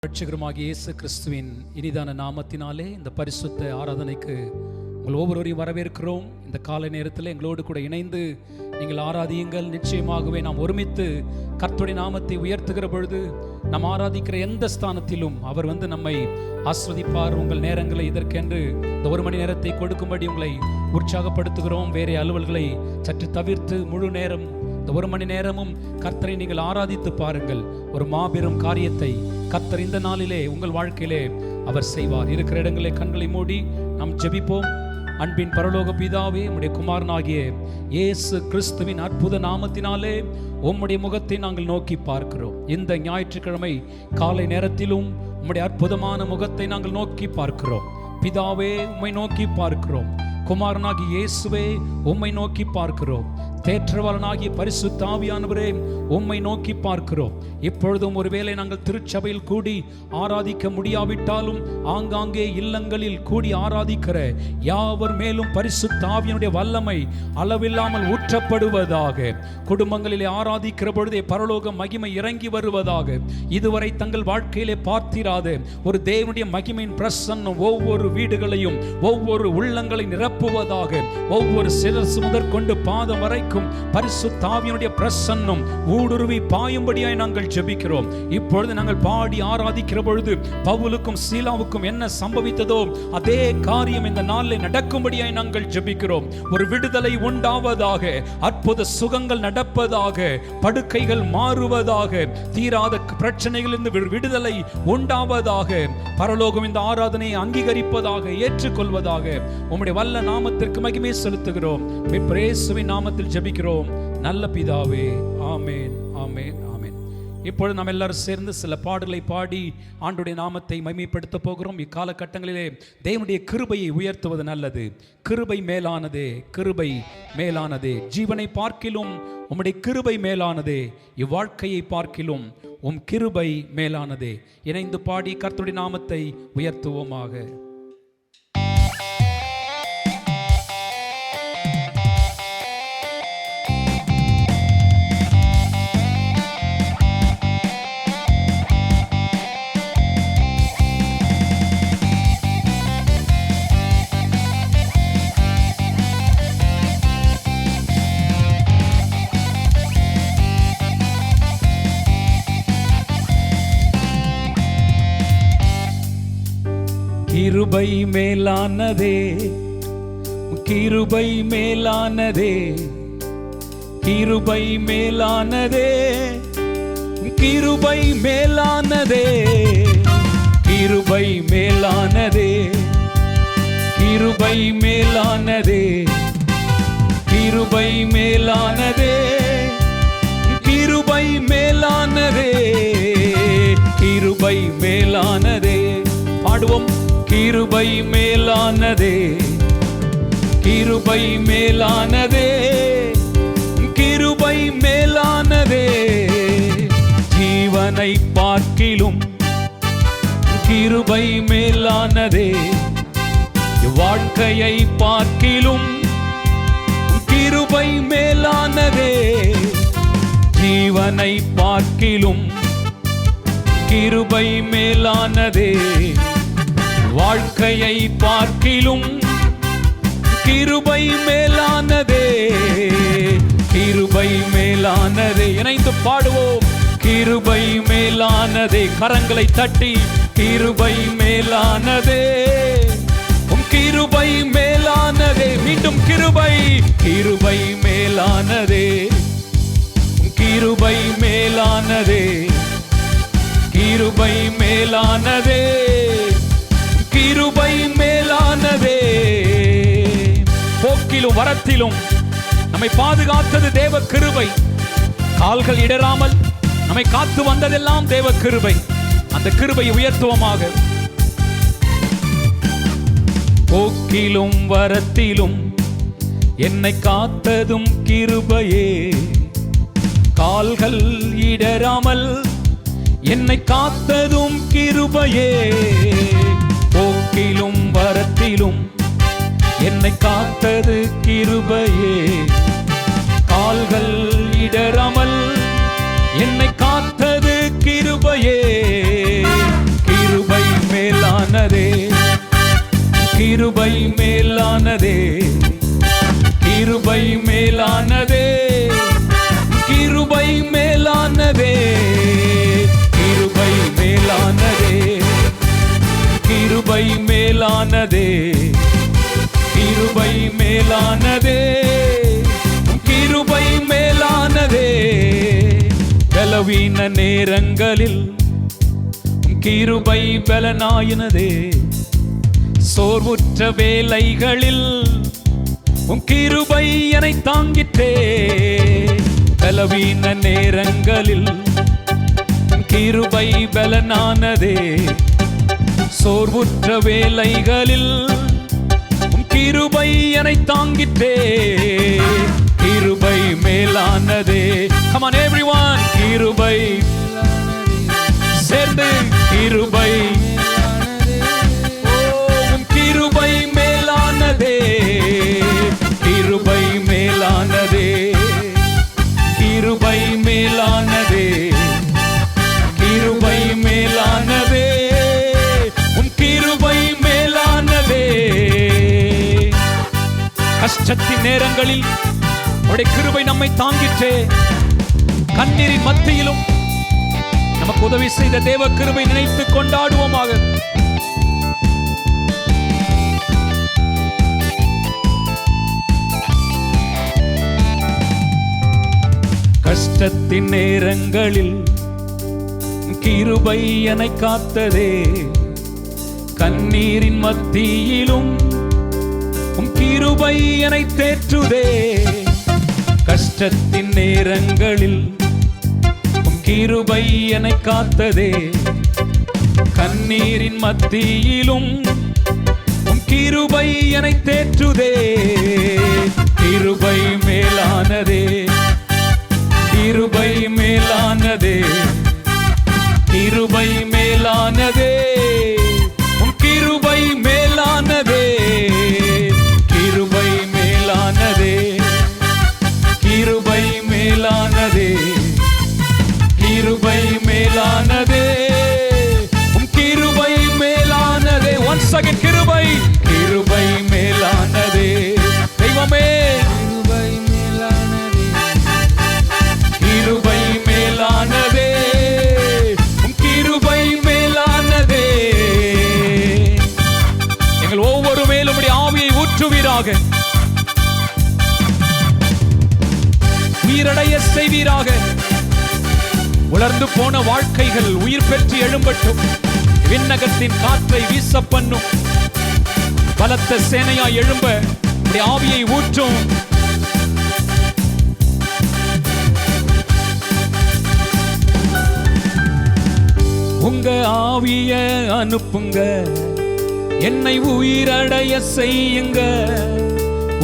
ரட்சகருமாகிய இயேசு கிறிஸ்துவின் இனிதான நாமத்தினாலே இந்த பரிசுத்த ஆராதனைக்கு உங்கள் ஒவ்வொருவரையும் வரவேற்கிறோம். இந்த காலை நேரத்தில் எங்களோடு கூட இணைந்து நீங்கள் ஆராதியுங்கள். நிச்சயமாகவே நாம் ஒருமித்து கர்த்தருடைய நாமத்தை உயர்த்துகிற பொழுது நாம் ஆராதிக்கிற எந்த ஸ்தானத்திலும் அவர் நம்மை ஆஸ்வதிப்பார். உங்கள் நேரங்களை இதற்கென்று இந்த ஒரு மணி நேரத்தை கொடுக்கும்படி உங்களை உற்சாகப்படுத்துகிறோம். வேறு அலுவல்களை சற்று தவிர்த்து முழு நேரம் இந்த ஒரு மணி நேரமும் கர்த்தரை நீங்கள் ஆராதித்து பாருங்கள். ஒரு மாபெரும் காரியத்தை கர்த்தர் இந்த நாளிலே உங்கள் வாழ்க்கையிலே அவர் செய்வார். இருக்கிற இடங்களை கண்களை மூடி நாம் ஜெபிப்போம். அன்பின் பரலோக பிதாவே, உம்முடைய குமாரனாகிய இயேசு கிறிஸ்துவின் அற்புத நாமத்தினாலே உம்முடைய முகத்தை நாங்கள் நோக்கி பார்க்கிறோம். இந்த ஞாயிற்றுக்கிழமை காலை நேரத்திலும் உம்முடைய அற்புதமான முகத்தை நாங்கள் நோக்கி பார்க்கிறோம். பிதாவே, உம்மை நோக்கி பார்க்கிறோம். குமாரனாகிய இயேசுவே, உம்மை நோக்கி பார்க்கிறோம். தேற்றவாளனாகிய பரிசுத்த ஆவியானவரே, உம்மை நோக்கி பார்க்கிறோம். இப்பொழுதும் ஒருவேளை நாங்கள் திருச்சபையில் கூடி ஆராதிக்க முடியாவிட்டாலும் ஆங்காங்கே இல்லங்களில் கூடி ஆராதிக்கிற யாவர் மேலும் பரிசுத்த ஆவியானுடைய வல்லமை அளவில்லாமல் ஊற்றப்படுவதாக. குடும்பங்களிலே ஆராதிக்கிற பொழுதே பரலோக மகிமை இறங்கி வருவதாக. இதுவரை தங்கள் வாழ்க்கையிலே பார்த்திராத ஒரு தேவனுடைய மகிமையின் பிரசன்னம் ஒவ்வொரு வீடுகளையும் ஒவ்வொரு உள்ளங்களை நிரப்புவதாக. ஒவ்வொரு சிரசு முதற்கொண்டு பாதம் வரை பரிசுத்த ஆவியானுடைய பிரசன்னம் ஊடுருவி பாயும்படியாய் நாங்கள் ஜெபிக்கிறோம். இப்பொழுது நாங்கள் பாடி ஆராதிக்கிற பொழுது பவுலுக்கும் சீலாவுக்கும் என்ன சம்பவித்ததோ அதே காரியம் இந்த நாளில் நடக்கும்படியாய் நாங்கள் ஜெபிக்கிறோம். ஒரு விடுதலை உண்டாவதாக, அற்புத சுகங்கள் நடப்பதாக, படுக்கைகள் மாறுவதாக, தீராத பிரச்சனைகளிலிருந்து விடுதலை உண்டாவதாக. பரலோகம் இந்த ஆராதனையை அங்கீகரிப்பதாக, ஏற்றுக்கொள்வதாக. உம்முடைய வல்ல நாமத்திற்கு மகிமை செலுத்துகிறோம். இயேசுவின் நாமத்தில் ஜெபிக்கிறோம் நல்ல பிதாவே. ஆமென், ஆமென், ஆமென். இப்பொழுது நாம் எல்லாரும் சேர்ந்து சில பாடல்களை பாடி ஆண்டவருடைய நாமத்தை மகிமைப்படுத்த போகிறோம். இக்காலகட்டங்களிலே தேவனுடைய கிருபையை உயர்த்துவது நல்லது. கிருபை மேலானதே, கிருபை மேலானதே. ஜீவனை பார்க்கிலும் உம்முடைய கிருபை மேலானதே, இவ்வாழ்க்கையை பார்க்கிலும் உம் கிருபை மேலானதே. இணைந்து பாடி கர்த்தருடைய நாமத்தை உயர்த்துவோமாக. கிருபை மேலானதே, கிருபை மேலானதே, கிருபை மேலானதே, கிருபை மேலானதே, கிருபை மேலானதே, கிருபை மேலானதே, கிருபை மேலானதே, கிருபை மேலானதே, கிருபை மேலானதே. பாடுவோம். கிருபை மேலானதே, கிருபை மேலானதே, கிருபை மேலானதே. ஜீவனை பார்க்கிலும் கிருபை மேலானதே, வாழ்க்கையை பார்க்கிலும் கிருபை மேலானதே. ஜீவனை பார்க்கிலும் கிருபை மேலானதே, வாழ்க்கையை பார்க்கிலும் கிருபை மேலானதே, கிருபை மேலானதே. இணைந்து பாடுவோம். கிருபை மேலானதே. கரங்களை தட்டி கிருபை மேலானதே, உம் கிருபை மேலானதே. மீண்டும் கிருபை, கிருபை மேலானதே, கிருபை மேலானதே, கிருபை மேலானதே, கிருபை மேலானதே. போக்கிலும் வரத்திலும் நம்மை பாதுகாத்தது தேவ கிருபை. கால்கள் இடராமல் நம்மை காத்து வந்ததெல்லாம் தேவ கிருபை. அந்த கிருபையை உயர்த்துவோமாக. போக்கிலும் வரத்திலும் என்னை காத்ததும் கிருபையே. கால்கள் இடராமல் என்னை காத்ததும் கிருபையே. போக்கிலும் வரத்திலும் என்னை காத்தது கிருபையே. கால்கள் இடராமல் என்னை காத்தது கிருபையே. கிருபை மேலானதே, கிருபை மேலானதே, கிருபை மேலானதே, கிருபை மேலானதே, கிருபை மேலானதே, கிருபை மேலானதே, கிருபை மேலானதே. பலவீன நேரங்களில் கிருபை பலனாயினதே, சோர்வுற்ற வேலைகளில் உன் கிருபை என்னை தாங்கிட்டே. பலவீன நேரங்களில் கிருபை பலனானதே, சோர்வுற்ற வேலைகளில் உன் கிருபை என்னை தாங்கிட்டே. கிருபை மேலானதே. Come on everyone, கிருபை சேர்ந்து கிருபை, கிருபை மேலானதே, கிருபை மேலானதே, கிருபை மேலானதே, கிருபை மேலானதே, உன் கிருபை மேலானதே. கஷ்டத்தின் நேரங்களில் உடைய கிருபை நம்மை தாங்கிற்றே. கண்ணீரின் மத்தியிலும் நமக்கு உதவி செய்த தேவ கிருபை நினைத்து கொண்டாடுவோமாக. கஷ்டத்தின் நேரங்களில் கிருபை என்னை காத்ததே, கண்ணீரின் மத்தியிலும் கிருபை என்னை தேற்றுதே. கஷ்டத்தின் நேரங்களில் கிருபை என்னை காத்ததே, கண்ணீரின் மத்தியிலும் கிருபை என்னை தேற்றுதே. கிருபை மேலானதே, கிருபை மேலானதே, கிருபை மேலானதே, கிருபை மேலானதே, கிருபை மேலானதே, கிருபை மேலானதே, கிருபை மேலானதே, கிருபை மேலானதே. Once again, கிருபை, கிருபை மேலானதே. தெய்வமே கிருபை மேலானதே, கிருபை மேலானதே, கிருபை மேலானதே. எங்கள் ஒவ்வொரு மேலும் உம்முடைய ஆவியை ஊற்றுவீராக, உயிரடைய செய்வீராக. உலர்ந்து போன வாழ்க்கைகள் உயிர் பெற்று எழும்பட்டும். விண்ணகத்தின் காற்றை வீச பண்ணும். பலத்த சேனையாய் எழும்ப உம்முடைய ஆவியை ஊற்றும். உங்க ஆவிய அனுப்புங்க, என்னை உயிரடைய செய்யுங்க.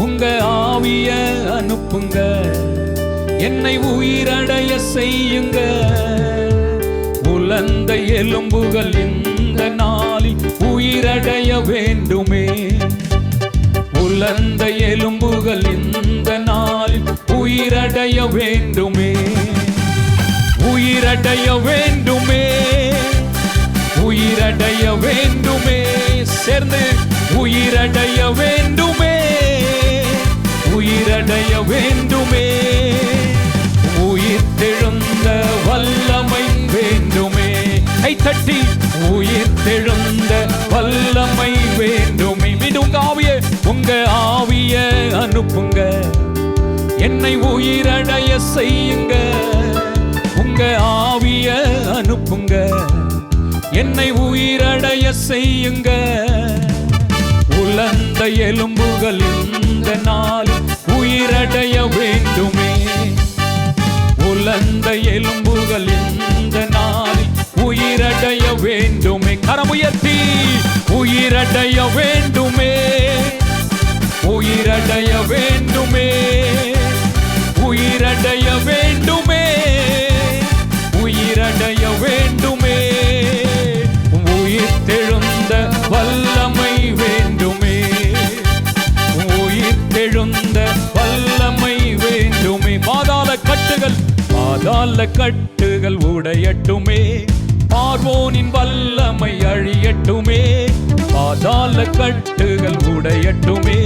உங்க ஆவிய அனுப்புங்க, என்னை உயிரடைய செய்யுங்க. உலர்ந்த எலும்புகள் இந்த நாளில் உயிரடைய வேண்டுமே. உலர்ந்த எலும்புகள் இந்த நாளில் உயிரடைய வேண்டுமே. உயிரடைய வேண்டுமே, உயிரடைய வேண்டுமே. சேர்ந்து உயிரடைய வேண்டுமே, உயிரடைய வேண்டுமே. உயிர்த்தெழுந்த வல்லமை வேண்டுமே. கை தட்டி உயிர்த்தெழுந்த வல்லமை வேண்டுமே. மீண்டும் உங்க ஆவிய, உங்க ஆவிய அனுப்புங்க, என்னை உயிரடைய செய்யுங்க. உங்க ஆவிய அனுப்புங்க, என்னை உயிரடைய செய்யுங்க. உலர்ந்த எலும்புகள் இந்த நாளில் உயிரடைய வேண்டுமே. உலர்ந்த எலும்புகள் இந்த நாளில் உயிரடைய வேண்டுமே. கரமுயர்த்தி உயிரடைய வேண்டுமே, உயிரடைய வேண்டுமே, உயிரடைய வேண்டுமே, உயிரடைய வேண்டுமே. உயிர்த்தெழுந்த வல்லமை வேண்டுமே, உயிர்த்தெழுந்த வல்லமை வேண்டுமே. பாதாள கட்டுகள், பாதாள கட்டுகள் உடையட்டுமே. பார்வோனின் வல்லமை அழியட்டுமே. பாதாள கட்டுகள் உடையட்டுமே,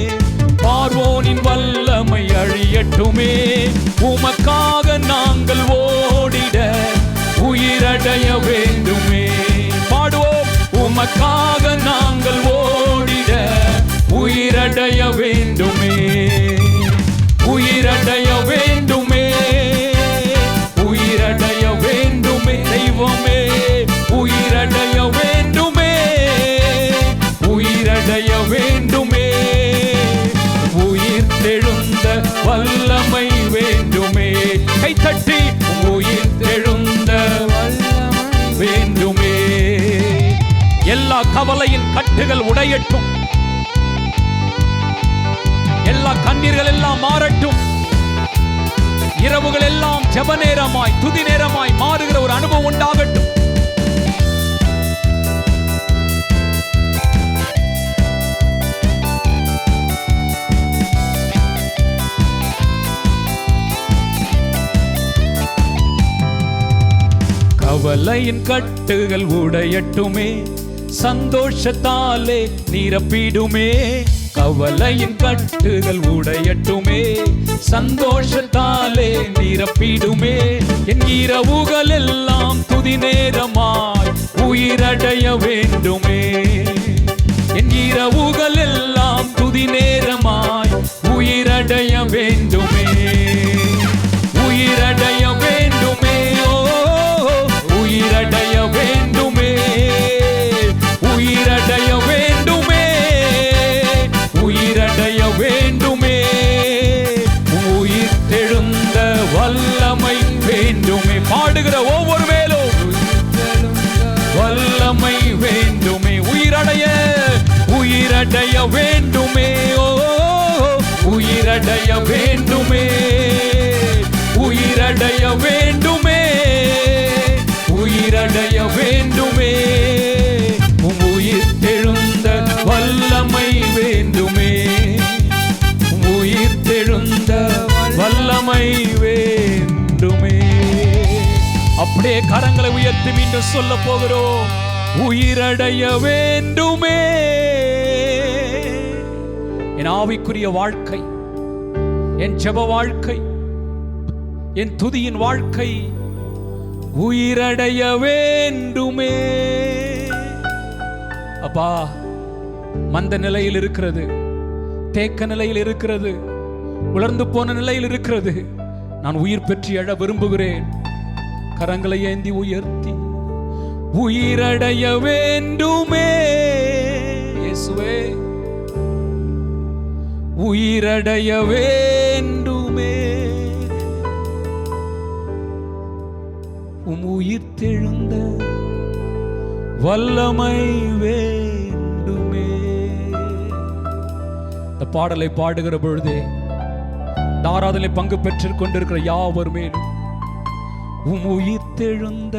பார்வோனின் வல்லமை அழியட்டுமே. உமக்காக நாங்கள் ஓடிட உயிரடைய வேண்டுமே. பாடுவோம். உமக்காக நாங்கள் ஓடிட உயிரடைய வேண்டுமே, உயிரடைய வேண்டுமே, உயிரடைய வேண்டுமே. தெய்வமே உயிரடைய வேண்டுமே, உயிரடைய வேண்டுமே. உயிர் தெழுந்த வல்லமை வேண்டுமே. கைத்தட்டி உயிர் தெழுந்த வல்லமை வேண்டுமே. எல்லா கவலையின் கட்டுகள் உடையட்டும், எல்லா கண்ணீர்கள் எல்லாம் மாறட்டும். இரவுகள் எல்லாம் ஜெப நேரமாய் துதி நேரமாய் மாறுகிற ஒரு அனுபவம் உண்டாகட்டும். கவலையின் கட்டுகள் உடையட்டுமே, சந்தோஷத்தாலே நிரப்பிடுமே. கவலையின் கட்டுகள் உடையட்டுமே, சந்தோஷத்தாலே நிரப்பிடுமே. என் இரவுகள் எல்லாம் துதி நேரமாய் உயிரடைய வேண்டுமே. என் இரவுகள் எல்லாம் துதி நேரமாய் உயிரடைய வேண்டுமே, உயிரடைய வேண்டுமே. ஓ உயிரடைய வேண்டுமே, உயிரடைய வேண்டுமே, உயிரடைய வேண்டுமே. உயிர் தெழுந்த வல்லமை வேண்டுமே. பாடுகிற ஒவ்வொரு மேலும் வல்லமை வேண்டுமே. உயிரடைய உயிரடைய வேண்டுமே. ஓ உயிரடைய வேண்டுமே, உயிரடைய வேண்டுமே, உயிரடைய வேண்டுமே. உயிர் தெழுந்த வல்லமை வேண்டுமே, உயிர் தெழுந்த வல்லமை வேண்டுமே. அப்படியே கரங்களை உயர்த்தி மீண்டும் சொல்ல போகிறோம். உயிரடைய வேண்டுமே. என் ஆவிக்குரிய வாழ்க்கை, என் ஜெப வாழ்க்கை, என் துதியின் வாழ்க்கை உயிரடைய வேண்டுமே. அப்பா, மந்த நிலையில் இருக்கிறது, தேக்க நிலையில் இருக்கிறது, உலர்ந்து போன நிலையில் இருக்கிறது. நான் உயிர் பெற்று எழ விரும்புகிறேன். கரங்களை ஏந்தி உயர்த்தி உயிரடைய வேண்டுமே. இயேசுவே உயிரடைய வேண்டுமே. உயிர் தெழுந்த வல்லமை வேண்டுமே. இந்த பாடலை பாடுகிற பொழுதே ஆராதனை பங்கு பெற்றுக் கொண்டிருக்கிற யாவர் மேலும் உயிர் தெழுந்த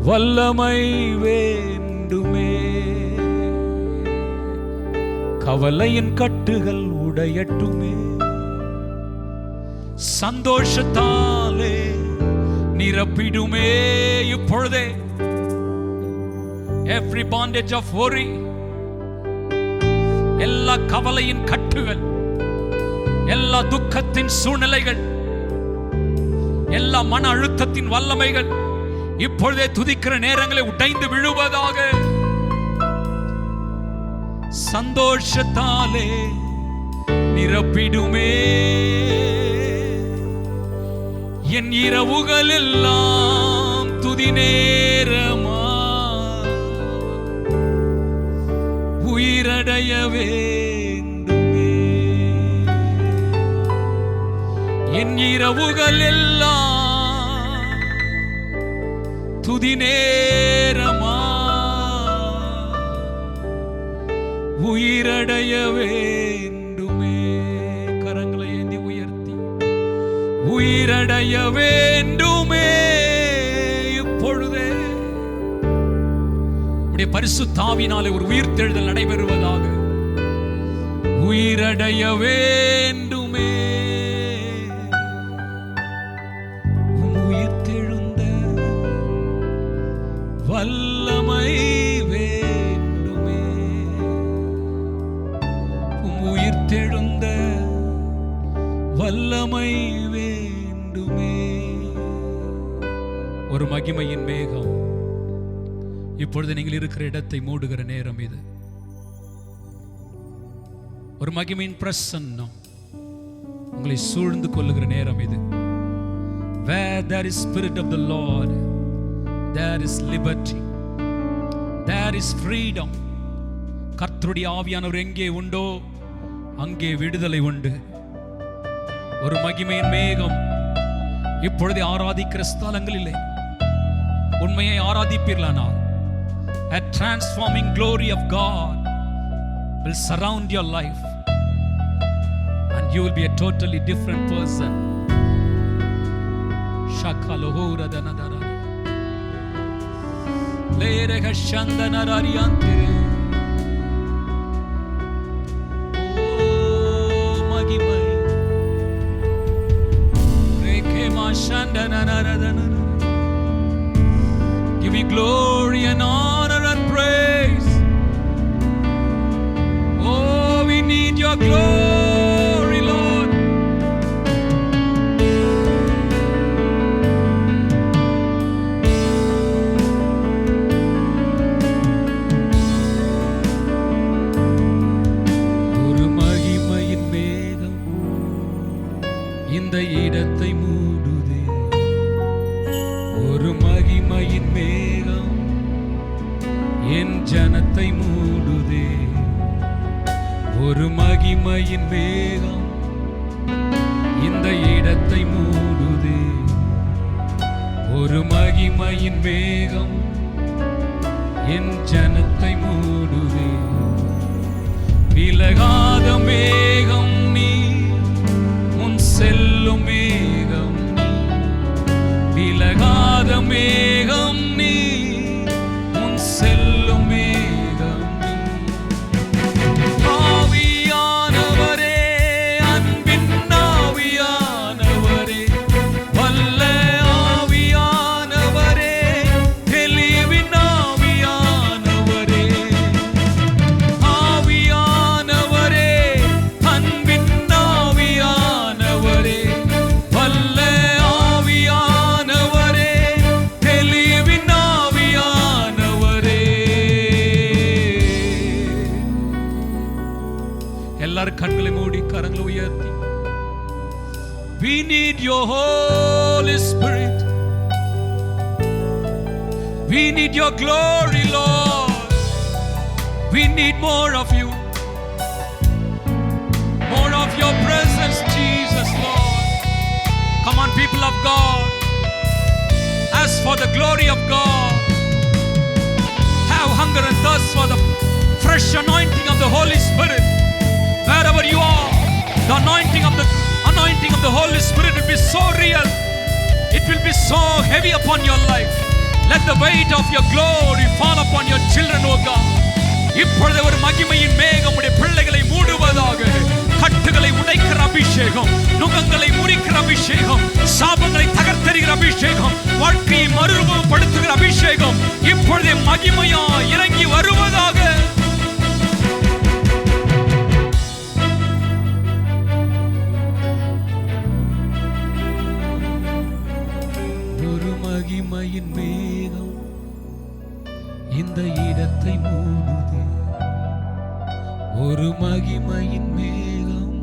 வல்லமை வேண்டுமே. கவலையின் கட்டுகள் உடையட்டுமே, சந்தோஷத்தாலே நிரப்பிடுமே. இப்பொழுதே every bondage of worry, எல்லா கவலையின் கட்டுகள், எல்லா துக்கத்தின் சூழ்நிலைகள், எல்லா மன அழுத்தத்தின் வல்லமைகள் இப்பொழுதே துதிக்கிற நேரங்களை உடைந்து விழுவதாக. சந்தோஷத்தாலே நிரப்பிடுமே. என் இரவுகள் எல்லாம் துதி நேரமா உயிரடைய வேண்டுமே. என் இரவுகள் எல்லாம் துதி நேரமா உயிரடைய வேண்டுமே. கரங்களை ஏந்தி உயர்த்தி உயிரடைய வேண்டுமே. இப்பொழுதே உம்முடைய பரிசுத்த ஆவியினாலே ஒரு உயிர்த்தெழுதல் நடைபெறுவதாக. உயிரடைய வேண்டுமே. உயிர்த்தெழுந்த வல்லமை வேண்டுமே. மகிமையின் மேகம் இப்பொழுது நீங்கள் இருக்கிற இடத்தை மூடுகிற நேரம் இது. ஒரு மகிமையின் பிரசன்னம் உங்களை சூழ்ந்து கொள்ளுகிற நேரம் இது. Where there is spirit of the Lord, there is liberty, there is freedom. கர்த்தருடைய ஆவியானவர் எங்கே உண்டோ அங்கே விடுதலை உண்டு. ஒரு மகிமையின் மேகம் இப்பொழுது ஆராதிக்கிற ஸ்தலங்களிலே உண்மையை ஆராதிப்பீர்களானால் a transforming glory of God will surround your life and you will be a totally different person. Shakalohura danadara lerega shandanarariante oh magimai rekema shandanararadana. Give you glory and honor and praise. Oh, we need your glory, Lord. ஒரு மகிமையின் மேகம் இந்த இடத்தை மூடுதே. ஒரு மகிமையின் மேகம் என் ஜனத்தை மூடுதே. ஒரு மகிமையின் மேகம் இந்த இடத்தை மூடுதே. ஒரு மகிமையின் மேகம் என் ஜனத்தை மூடுதே. விலகாத மேகம் நீ, முன் செல்லும் மேகம் நீ. விலகாத மேகம் நீ, முன் செல்லும் மேகம் நீ. ஆவியானவரே, அன்பின் ஆவியானவரே, வல்ல ஆவியானவரே, தெளிவின் ஆவியானவரே. ஆவியானவரே, அன்பின் ஆவியானவரே, வல்ல ஆவியானவரே, தெளிவின் ஆவியானவரே. எல்லாரும் கண்களை மூடி கரங்களை உயர்த்தி, we need your Holy Spirit, we need your glory, Lord, we need more of you, more of your presence, Jesus, Lord. Come on, people of God, as for the glory of God, have hunger and thirst for the fresh anointing of the Holy Spirit. Wherever you are, the anointing of the Holy Spirit will be so real, it will be so heavy upon your life. Let the weight of your glory fall upon your children, O God. இப்பொழுது ஒரு மகிமையின் மேகம் உடைய பிள்ளைகளை மூடுவதாக. கட்டுகளை உடைக்கிற அபிஷேகம், நுகங்களை முறிக்கிற அபிஷேகம், சாபங்களை தகர்த்தெறிகிற அபிஷேகம், வாழ்க்கையை மறுரூபப்படுத்துகிற அபிஷேகம் இப்பொழுது மகிமையா இறங்கி வருவதாக. ஒரு மகிமையின் மேகம் இந்த இடத்தை மூடுதே. ஒரு மகிமையின் மேகம்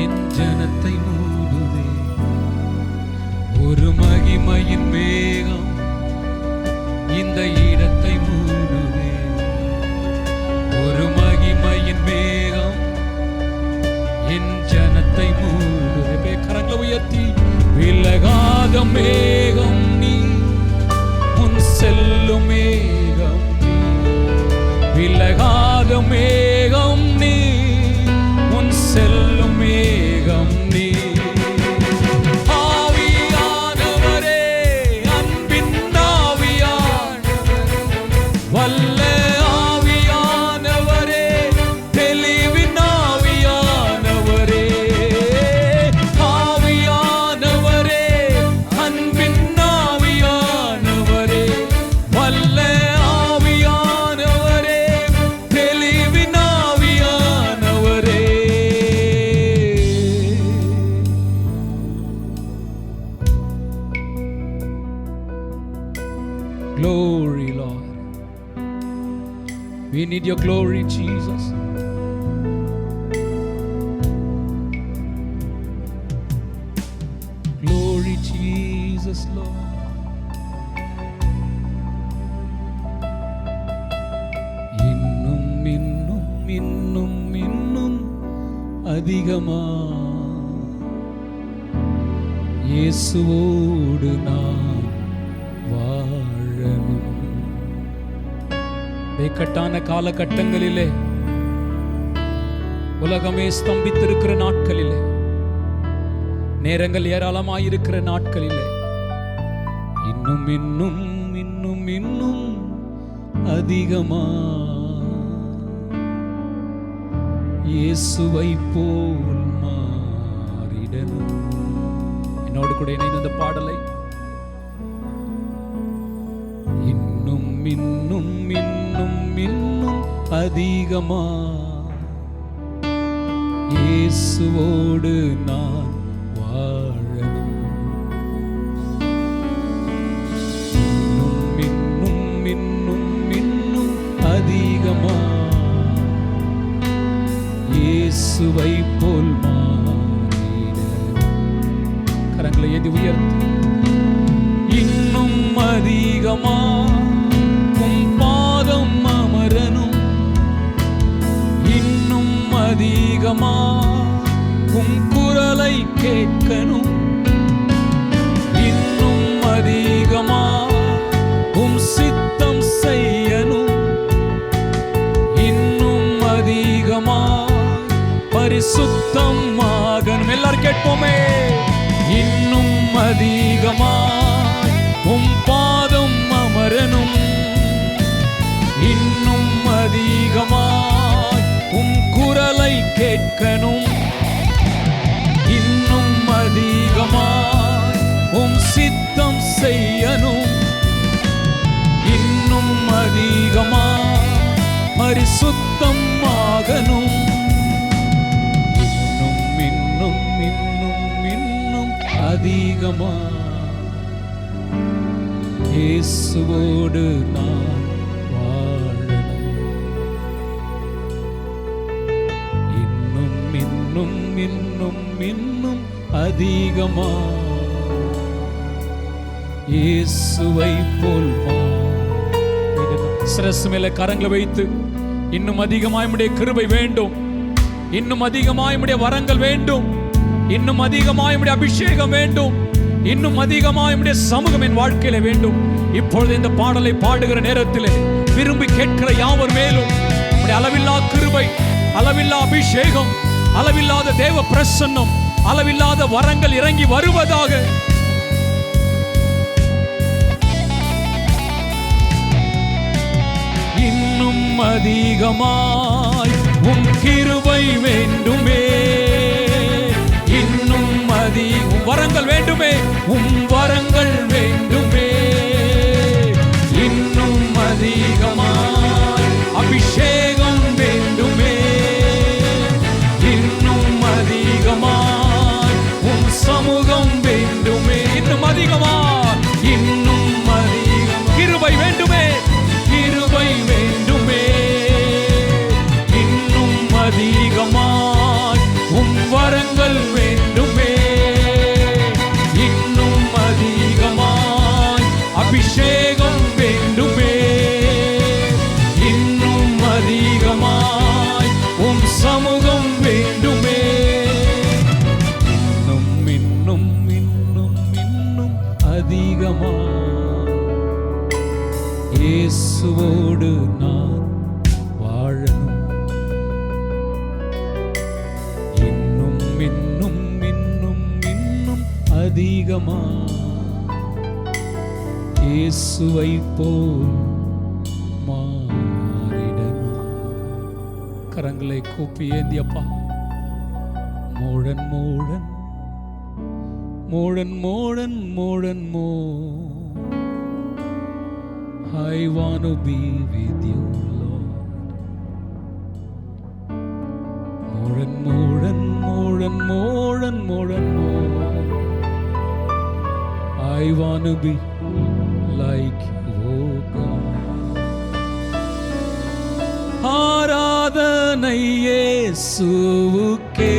என் ஜனத்தை மூடுதே. ஒரு மகிமையின் மேகம் இந்த இடத்தை மூடுதே. ஒரு மகிமையின் மேகம் என் ஜனத்தை மூடுதே. கரங்களை உயர்த்தி, விலகாத மேகம் நீ, முன் செல்லும் மேகம் நீ. விலகாத மேகம் நீ, முன் செல்லும் மேகம் நீ. ஆவியானவரே, அன்பின் ஆவியானவரே, வல்ல ஆவியானவரே, தெளிவின் ஆவியானவரே. ஆவியானவரே, அன்பின் Glory, Lord. We need your glory, Jesus. Glory, Jesus, Lord. இன்னும் இன்னும் இன்னும் இன்னும் அதிகமா இயேசுவோடு நாம் வாழணும். இக்கட்டான காலகட்டங்களிலே, உலகமே ஸ்தம்பித்திருக்கிற நாட்களிலே, நேரங்கள் ஏராளமாயிருக்கிற நாட்களிலே, இன்னும் இன்னும் இன்னும் இன்னும் அதிகமா இயேசுவை போல் மாறிடணும். என்னோடு கூட இணைந்து இந்த பாடலை இன்னும் இன்னும் இன்னும் இன்னும் அதிகமா இயேசுவோடு நான் வாழணும். இன்னும் இன்னும் இன்னும் இன்னும் அதிகமா இயேசுவை போல் மாறிடணும். கரங்களை ஏந்தி உயர்த்தி இன்னும் அதிகமா உம் பாதம் அமரணும். இன்னும் அதிகமா உம் குரலை கேட்கணும். இன்னும் அதிகமா உம் சித்தம் செய்யணும். இன்னும் அதிகமா பரிசுத்தம் ஆகணும். எல்லாரும் கேட்போமே. இன்னும் அதிகமா உம் பாதம் அமரணும். இன்னும் அதிகமா உம் குரலை கேட்கணும். இன்னும் அதிகமா உம் சித்தம் செய்யணும். இன்னும் அதிகமா பரிசுத்தம் ஆகணும். இன்னும் இன்னும் இன்னும் இன்னும் அதிகமா இயேசுவோடு நான் வாழணும். இன்னும் இன்னும் இன்னும் இன்னும் அதிகமா இயேசுவை போல் சிரசு மேல கரங்களை வைத்து இன்னும் அதிகமாய் உம்முடைய கிருபை வேண்டும். இன்னும் அதிகமாய் உம்முடைய வரங்கள் வேண்டும். இன்னும் அதிகமாய் உம்முடைய அபிஷேகம் வேண்டும். இன்னும் அதிகமாய் உம்முடைய சமூகம் என் வாழ்க்கையில வேண்டும். இப்பொழுது இந்த பாடலை பாடுகிற நேரத்திலே விரும்பி கேட்கிற யாவர் மேலும் உம்முடைய அளவில்லா கிருபை, அளவில்லா அபிஷேகம், அளவில்லாத தேவ பிரசன்னம், அளவில்லாத வரங்கள் இறங்கி வருவதாக. இன்னும் அதிகமாய் உம் கிருபை வேண்டுமே. இன்னும் உம் வரங்கள் வேண்டுமே. உம் வரங்கள் வேண்டுமே. இன்னும் அதிகமாய் அபிஷேகம் வேண்டுமே. இன்னும் அதிகமாய் உம் சமூகம் வேண்டுமே. இன்னும் அதிகமாய், இன்னும் அதிகம் கிருபை வேண்டுமே. கிருபை வேண்டுமே. இன்னும் அதிகமாய் உம் வரங்கள் வேண்டுமே. இன்னும் அதிகமாய் அபிஷேகம் வேண்டுமே. இன்னும் அதிகமாய் உம் சமூகம் வேண்டுமே. இன்னும் இன்னும் இன்னும் இன்னும் அதிகமாய் இயேசுவோடு நான் வாழணும். இன்னும் இன்னும் இன்னும் இன்னும் அதிகமா இயேசுவை போல் மாறிடணும். கரங்களை கூப்பி ஏந்தி அப்பா, மோழன் மோழன் மோழன் மோழன் மோழன் மோ I want to be with you, Lord. More and more and more and more and more and more. I want to be like you. இயேசுவுக்கே,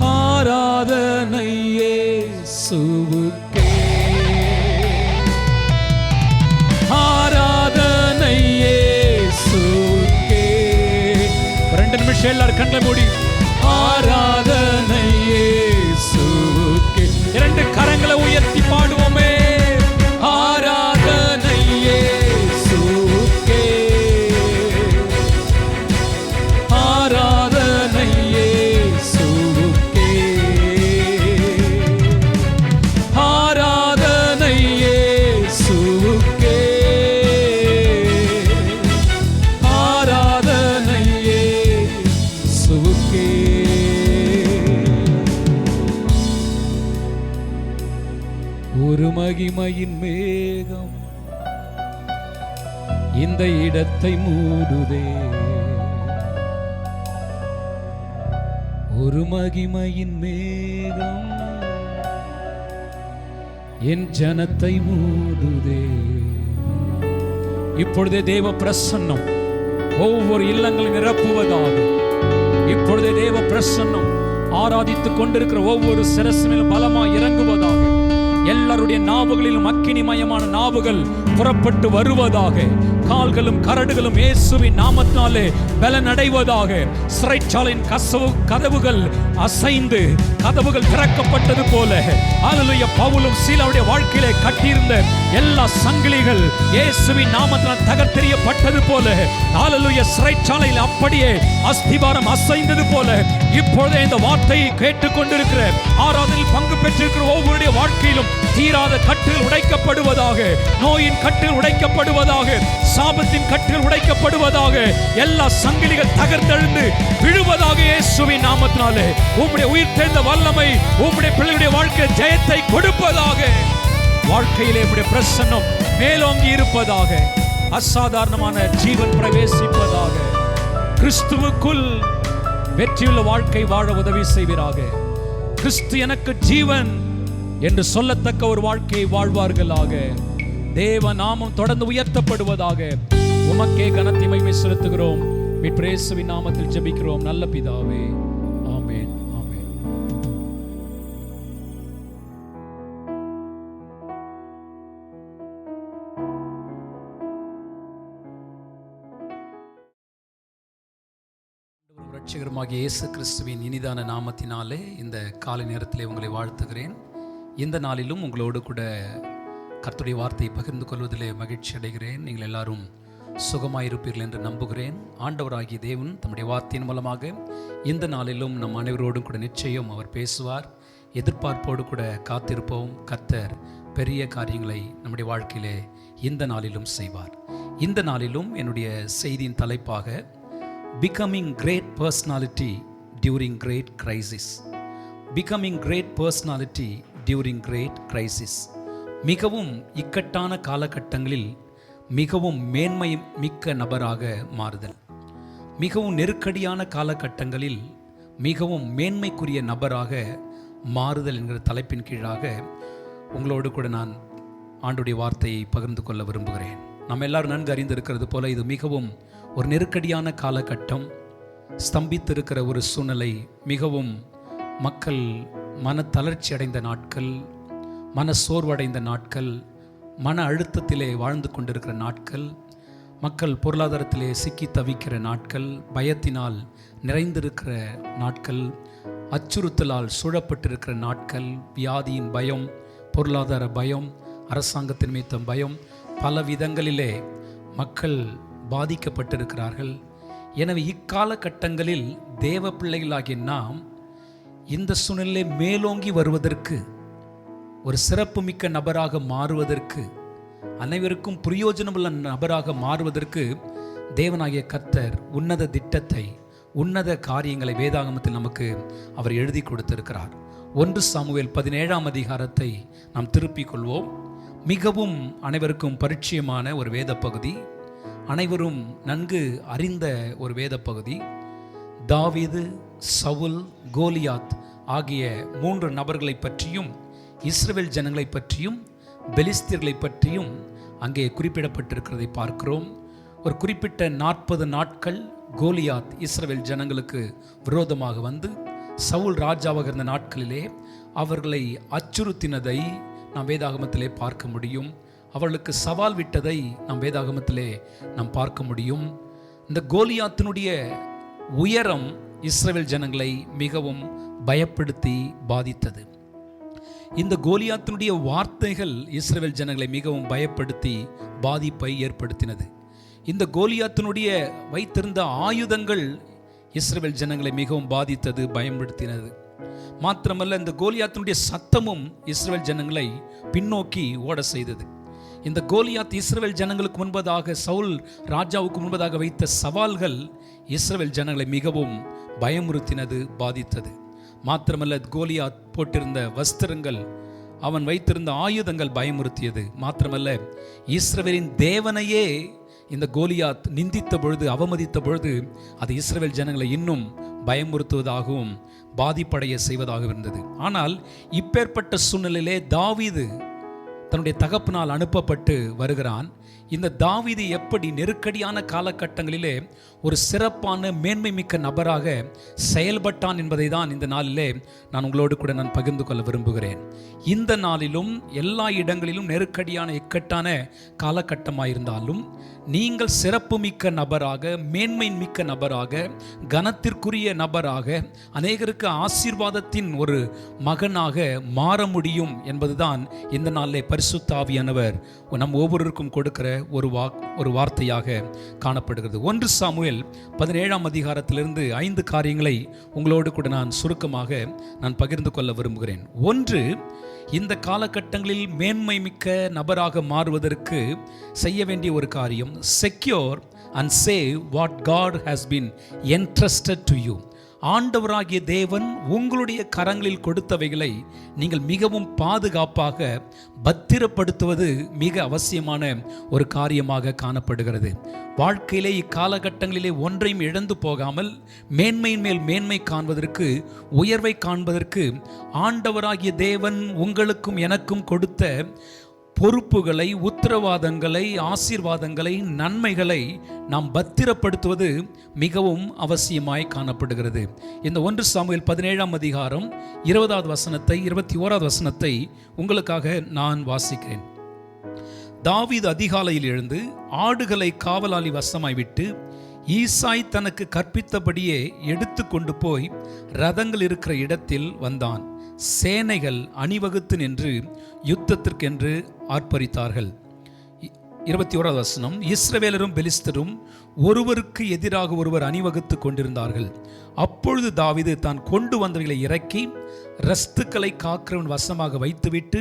ஆராதனை இயேசுவுக்கே, ஆராதனை இயேசுவுக்கே. 2 நிமிஷம் எல்லாரும் கண்களை மூடி ஆராதனை இயேசுவுக்கே. 2 கரங்களை உயர்த்தி பாடுவோமே. ஆராதனை இயேசுவுக்கே, ஆராதனை இயேசுவுக்கே, ஆராதனை இயேசுவுக்கே, ஆராதனை இயேசுவுக்கே. ஒரு மகிமையின் மேகம் இந்த இடத்தை மூடுதே, ஒரு மகிமையின் மேகம் என் ஜனத்தை மூடுதே. இப்பொழுதே தேவ பிரசன்னம் ஒவ்வொரு இல்லங்களை நிரப்புவதாக. இப்பொழுதே தேவ பிரசன்னம் ஆராதித்துக் கொண்டிருக்கிற ஒவ்வொரு சிரசிலும் பலமாய் இறங்குவதாக. எல்லாருடைய நாவுகளிலும் அக்கினிமயமான நாவுகள் புறப்பட்டு வருவதாக. கால்களும் கரடுகளும் இயேசுவின் நாமத்தினாலே பலனடைவதாக. சிறைச்சாலையின் கதவுகள் அசைந்து கதவுகள் திறக்கப்பட்டது போல அல்லேலூயா, பவுலும் சீலாவுடைய வாழ்க்கையிலே கட்டியிருந்த எல்லா சங்கிலிகள் இயேசுவின் நாமத்தினால் தகர்த்தெறியப்பட்டது போல அல்லேலூயா, சிறைச்சாலையில் அப்படியே அஸ்திபாரம் அசைந்தது போல இப்பொழுதே இந்த வார்த்தையை கேட்டுக்கொண்டிருக்கிற ஆராதனையில் பங்கு பெற்றிருக்கிற ஒவ்வொருடைய வாழ்க்கையிலும் தீராத கட்டுகள் உடைக்கப்படுவதாக. நோயின் கட்டுகள் உடைக்கப்படுவதாக. சாபத்தின் கட்டுகள் உடைக்கப்படுவதாக. எல்லா சங்கிலிகள் தகர்த்தெழுந்து விழுவதாக இயேசுவின் நாமத்தினாலே. உம்முடைய உயிர்த்தெழுந்த வல்லமை உம்முடைய பிள்ளைகளுடைய வாழ்க்கை ஜெயத்தை கொடுப்பதாக. வாழ்க்கையிலே உம்முடைய பிரசன்னம் மேலோங்கி இருப்பதாக. அசாதாரணமான ஜீவன் பிரவேசிப்பதாக. கிறிஸ்துவுக்குள் வெற்றியுள்ள வாழ்க்கை வாழ உதவி செய்வீராக. கிறிஸ்து எனக்கு ஜீவன் என்று சொல்லத்தக்க ஒரு வாழ்க்கையை வாழ்வார்களாக. தேவ நாமம் தொடர்ந்து உயர்த்தப்படுவதாக. உமக்கே கனத்தை மகிமை செலுத்துகிறோம். இயேசுவின் நாமத்தில் ஜெபிக்கிறோம் நல்ல பிதாவே, ஆமென், ஆமென். இரட்சகருமாகிய இயேசு கிறிஸ்துவின் இனிதான நாமத்தினாலே இந்த காலை நேரத்திலே உங்களை வாழ்த்துகிறேன். இந்த நாளிலும் உங்களோடு கூட கர்த்தருடைய வார்த்தையை பகிர்ந்து கொள்வதிலே மகிழ்ச்சி அடைகிறேன். நீங்கள் எல்லாரும் சுகமாயிருப்பீர்கள் என்று நம்புகிறேன். ஆண்டவராகிய தேவன் தம்முடைய வார்த்தையின் மூலமாக இந்த நாளிலும் நம் அனைவரோடும் கூட நிச்சயம் அவர் பேசுவார். எதிர்பார்ப்போடு கூட காத்திருப்போம். கர்த்தர் பெரிய காரியங்களை நம்முடைய வாழ்க்கையிலே இந்த நாளிலும் செய்வார். இந்த நாளிலும் என்னுடைய செய்தியின் தலைப்பாக becoming great personality during great crisis. Becoming great personality during great crisis. மிகவும் இக்கட்டான காலகட்டங்களில் மிகவும் மேன்மை மிக்க நபராக மாறுதல். மிகவும் நெருக்கடியான காலகட்டங்களில் மிகவும் மேன்மைக்குரிய நபராக மாறுதல் என்கிற தலைப்பின் கீழாக உங்களோடு கூட நான் ஆண்டுடைய வார்த்தையை பகிர்ந்து கொள்ள விரும்புகிறேன். நம்ம எல்லாரும் நன்கு அறிந்திருக்கிறது போல இது மிகவும் ஒரு நெருக்கடியான காலகட்டம். ஸ்தம்பித்திருக்கிற ஒரு சூழ்நிலை. மிகவும் மக்கள் மன தளர்ச்சி அடைந்த நாட்கள், மன சோர்வடைந்த நாட்கள், மன அழுத்தத்திலே வாழ்ந்து கொண்டிருக்கிற நாட்கள், மக்கள் பொருளாதாரத்திலே சிக்கி தவிக்கிற நாட்கள், பயத்தினால் நிறைந்திருக்கிற நாட்கள், அச்சுறுத்தலால் சூழப்பட்டிருக்கிற நாட்கள், வியாதியின் பயம், பொருளாதார பயம், அரசாங்கத்தின் மீது பயம், பல விதங்களிலே மக்கள் பாதிக்கப்பட்டிருக்கிறார்கள். எனவே இக்காலகட்டங்களில் தேவ பிள்ளைகளாகிய நாம் இந்த சூழ்நிலை மேலோங்கி வருவதற்கு, ஒரு சிறப்புமிக்க நபராக மாறுவதற்கு, அனைவருக்கும் பிரயோஜனமுள்ள நபராக மாறுவதற்கு தேவனாகிய கர்த்தர் உன்னத திட்டத்தை, உன்னத காரியங்களை வேதாகமத்தில் நமக்கு அவர் எழுதி கொடுத்திருக்கிறார். 1 சாமுவேல் 17ஆம் அதிகாரத்தை நாம் திருப்பிக் கொள்வோம். மிகவும் அனைவருக்கும் பரிச்சயமான ஒரு வேத பகுதி, அனைவரும் நன்கு அறிந்த ஒரு வேத பகுதி. தாவீது, சவுல், கோலியாத் ஆகிய 3 நபர்களை பற்றியும், இஸ்ரவேல் ஜனங்களை பற்றியும், பெலிஸ்தியர்களை பற்றியும் அங்கே குறிப்பிடப்பட்டிருக்கிறதை பார்க்கிறோம். ஒரு குறிப்பிட்ட 40 நாட்கள் கோலியாத் இஸ்ரவேல் ஜனங்களுக்கு விரோதமாக வந்து சவுல் ராஜாவாக இருந்த நாட்களிலே அவர்களை அச்சுறுத்தினதை நாம் வேதாகமத்திலே பார்க்க முடியும். அவர்களுக்கு சவால் விட்டதை நாம் வேதாகமத்திலே நாம் பார்க்க முடியும். இந்த கோலியாத்தினுடைய உயரம் இஸ்ரவேல் ஜனங்களை மிகவும் பயப்படுத்தி பாதித்தது. இந்த கோலியாத்தினுடைய வார்த்தைகள் இஸ்ரவேல் ஜனங்களை மிகவும் பயப்படுத்தி பாதிப்பை ஏற்படுத்தினது. இந்த கோலியாத்தினுடைய வைத்திருந்த ஆயுதங்கள் இஸ்ரவேல் ஜனங்களை மிகவும் பாதித்தது, பயன்படுத்தினது. மாத்திரமல்ல, இந்த கோலியாத்தினுடைய சத்தமும் இஸ்ரவேல் ஜனங்களை பின்னோக்கி ஓட செய்தது. இந்த கோலியாத் இஸ்ரவேல் ஜனங்களுக்கு முன்பதாக, சவுல் ராஜாவுக்கு முன்பதாக வைத்த சவால்கள் இஸ்ரவேல் ஜனங்களை மிகவும் பயமுறுத்தினது, பாதித்தது. மாத்திரமல்ல, கோலியாத் போட்டிருந்த வஸ்திரங்கள், அவன் வைத்திருந்த ஆயுதங்கள் பயமுறுத்தியது. மாத்திரமல்ல, இஸ்ரவேலின் தேவனையே இந்த கோலியாத் நிந்தித்த பொழுது, அவமதித்த பொழுது, அது இஸ்ரவேல் ஜனங்களை இன்னும் பயமுறுத்துவதாகவும் பாதிப்படைய செய்வதாக இருந்தது. ஆனால் இப்பேற்பட்ட சூழ்நிலையிலே தாவீது தன்னுடைய தகப்பனால் அனுப்பப்பட்டு வருகிறான். இந்த தாவீது எப்படி நெருக்கடியான காலகட்டங்களிலே ஒரு சிறப்பான மேன்மை மிக்க நபராக செயல்பட்டான் என்பதை தான் இந்த நாளிலே நான் உங்களோடு கூட நான் பகிர்ந்து கொள்ள விரும்புகிறேன். இந்த நாளிலும் எல்லா இடங்களிலும் நெருக்கடியான இக்கட்டான காலகட்டமாயிருந்தாலும் நீங்கள் சிறப்பு மிக்க நபராக, மேன்மை மிக்க நபராக, கனத்திற்குரிய நபராக, அநேகருக்கு ஆசீர்வாதத்தின் ஒரு மகனாக மாற முடியும் என்பதுதான் இந்த நாளிலே பரிசுத்த ஆவியானவர் நம் ஒவ்வொருவருக்கும் கொடுக்கிற ஒரு வார்த்தையாக காணப்படுகிறது. 1 சாமுவேல் 17ஆம் அதிகாரத்திலிருந்து 5 காரியங்களை உங்களோடு கூட நான் சுருக்கமாக நான் பகிர்ந்து கொள்ள விரும்புகிறேன். 1, இந்த காலகட்டங்களில் மேன்மை மிக்க நபராக மாறுவதற்கு செய்ய வேண்டிய ஒரு காரியம், secure and save what God has been entrusted to you. ஆண்டவராகிய தேவன் உங்களுடைய கரங்களில் கொடுத்தவைகளை நீங்கள் மிகவும் பாதுகாப்பாக பத்திரப்படுத்துவது மிக அவசியமான ஒரு காரியமாக காணப்படுகிறது. வாழ்க்கையிலே இக்காலகட்டங்களிலே ஒன்றையும் இழந்து போகாமல் மேன்மையின் மேல் மேன்மை காண்பதற்கு, உயர்வை காண்பதற்கு ஆண்டவராகிய தேவன் உங்களுக்கும் எனக்கும் கொடுத்த பொறுப்புகளை, உத்தரவாதங்களை, ஆசீர்வாதங்களை, நன்மைகளை நாம் பத்திரப்படுத்துவது மிகவும் அவசியமாய் காணப்படுகிறது. இந்த 1 சாமுவேல் 17ஆம் அதிகாரம் 20வது வசனத்தை, 21வது வசனத்தை உங்களுக்காக நான் வாசிக்கிறேன். தாவீது அதிகாலையில் எழுந்து ஆடுகளை காவலாளி வசமாய் விட்டு ஈசாய் தனக்கு கற்பித்தபடியே எடுத்து கொண்டு போய் ரதங்கள் இருக்கிற இடத்தில் வந்தான். சேனைகள் அணிவகுத்து நின்று யுத்தத்திற்கென்று ஆர்ப்பரித்தார்கள். 21வது வசனம், இஸ்ரவேலரும் பெலிஸ்தரும் ஒருவருக்கு எதிராக ஒருவர் அணிவகுத்து கொண்டிருந்தார்கள். அப்பொழுது தாவீது தான் கொண்டு வந்தவர்களை இறக்கி ரஸ்துக்களை காக்கிறவன் வசமாக வைத்துவிட்டு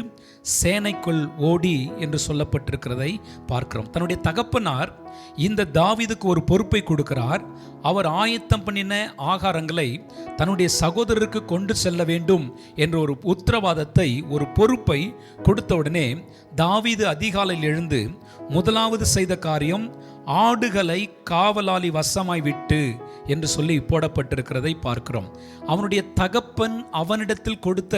சேனைக்குள் ஓடி என்று சொல்லப்பட்டிருக்கிறதை பார்க்கிறோம். தன்னுடைய தகப்பனார் இந்த தாவீதுக்கு ஒரு பொறுப்பை கொடுக்கிறார். அவர் ஆயத்தம் பண்ணின ஆகாரங்களை தன்னுடைய சகோதரருக்கு கொண்டு செல்ல வேண்டும் என்ற ஒரு உத்தரவாதத்தை, ஒரு பொறுப்பை கொடுத்தவுடனே தாவீது அதிகாலையில் எழுந்து முதலாவது செய்த காரியம், ஆடுகளை காவலாளி வசமாய் விட்டு என்று சொல்லி போடப்பட்டிருக்கிறதை பார்க்கிறோம். அவனுடைய தகப்பன் அவனிடத்தில் கொடுத்த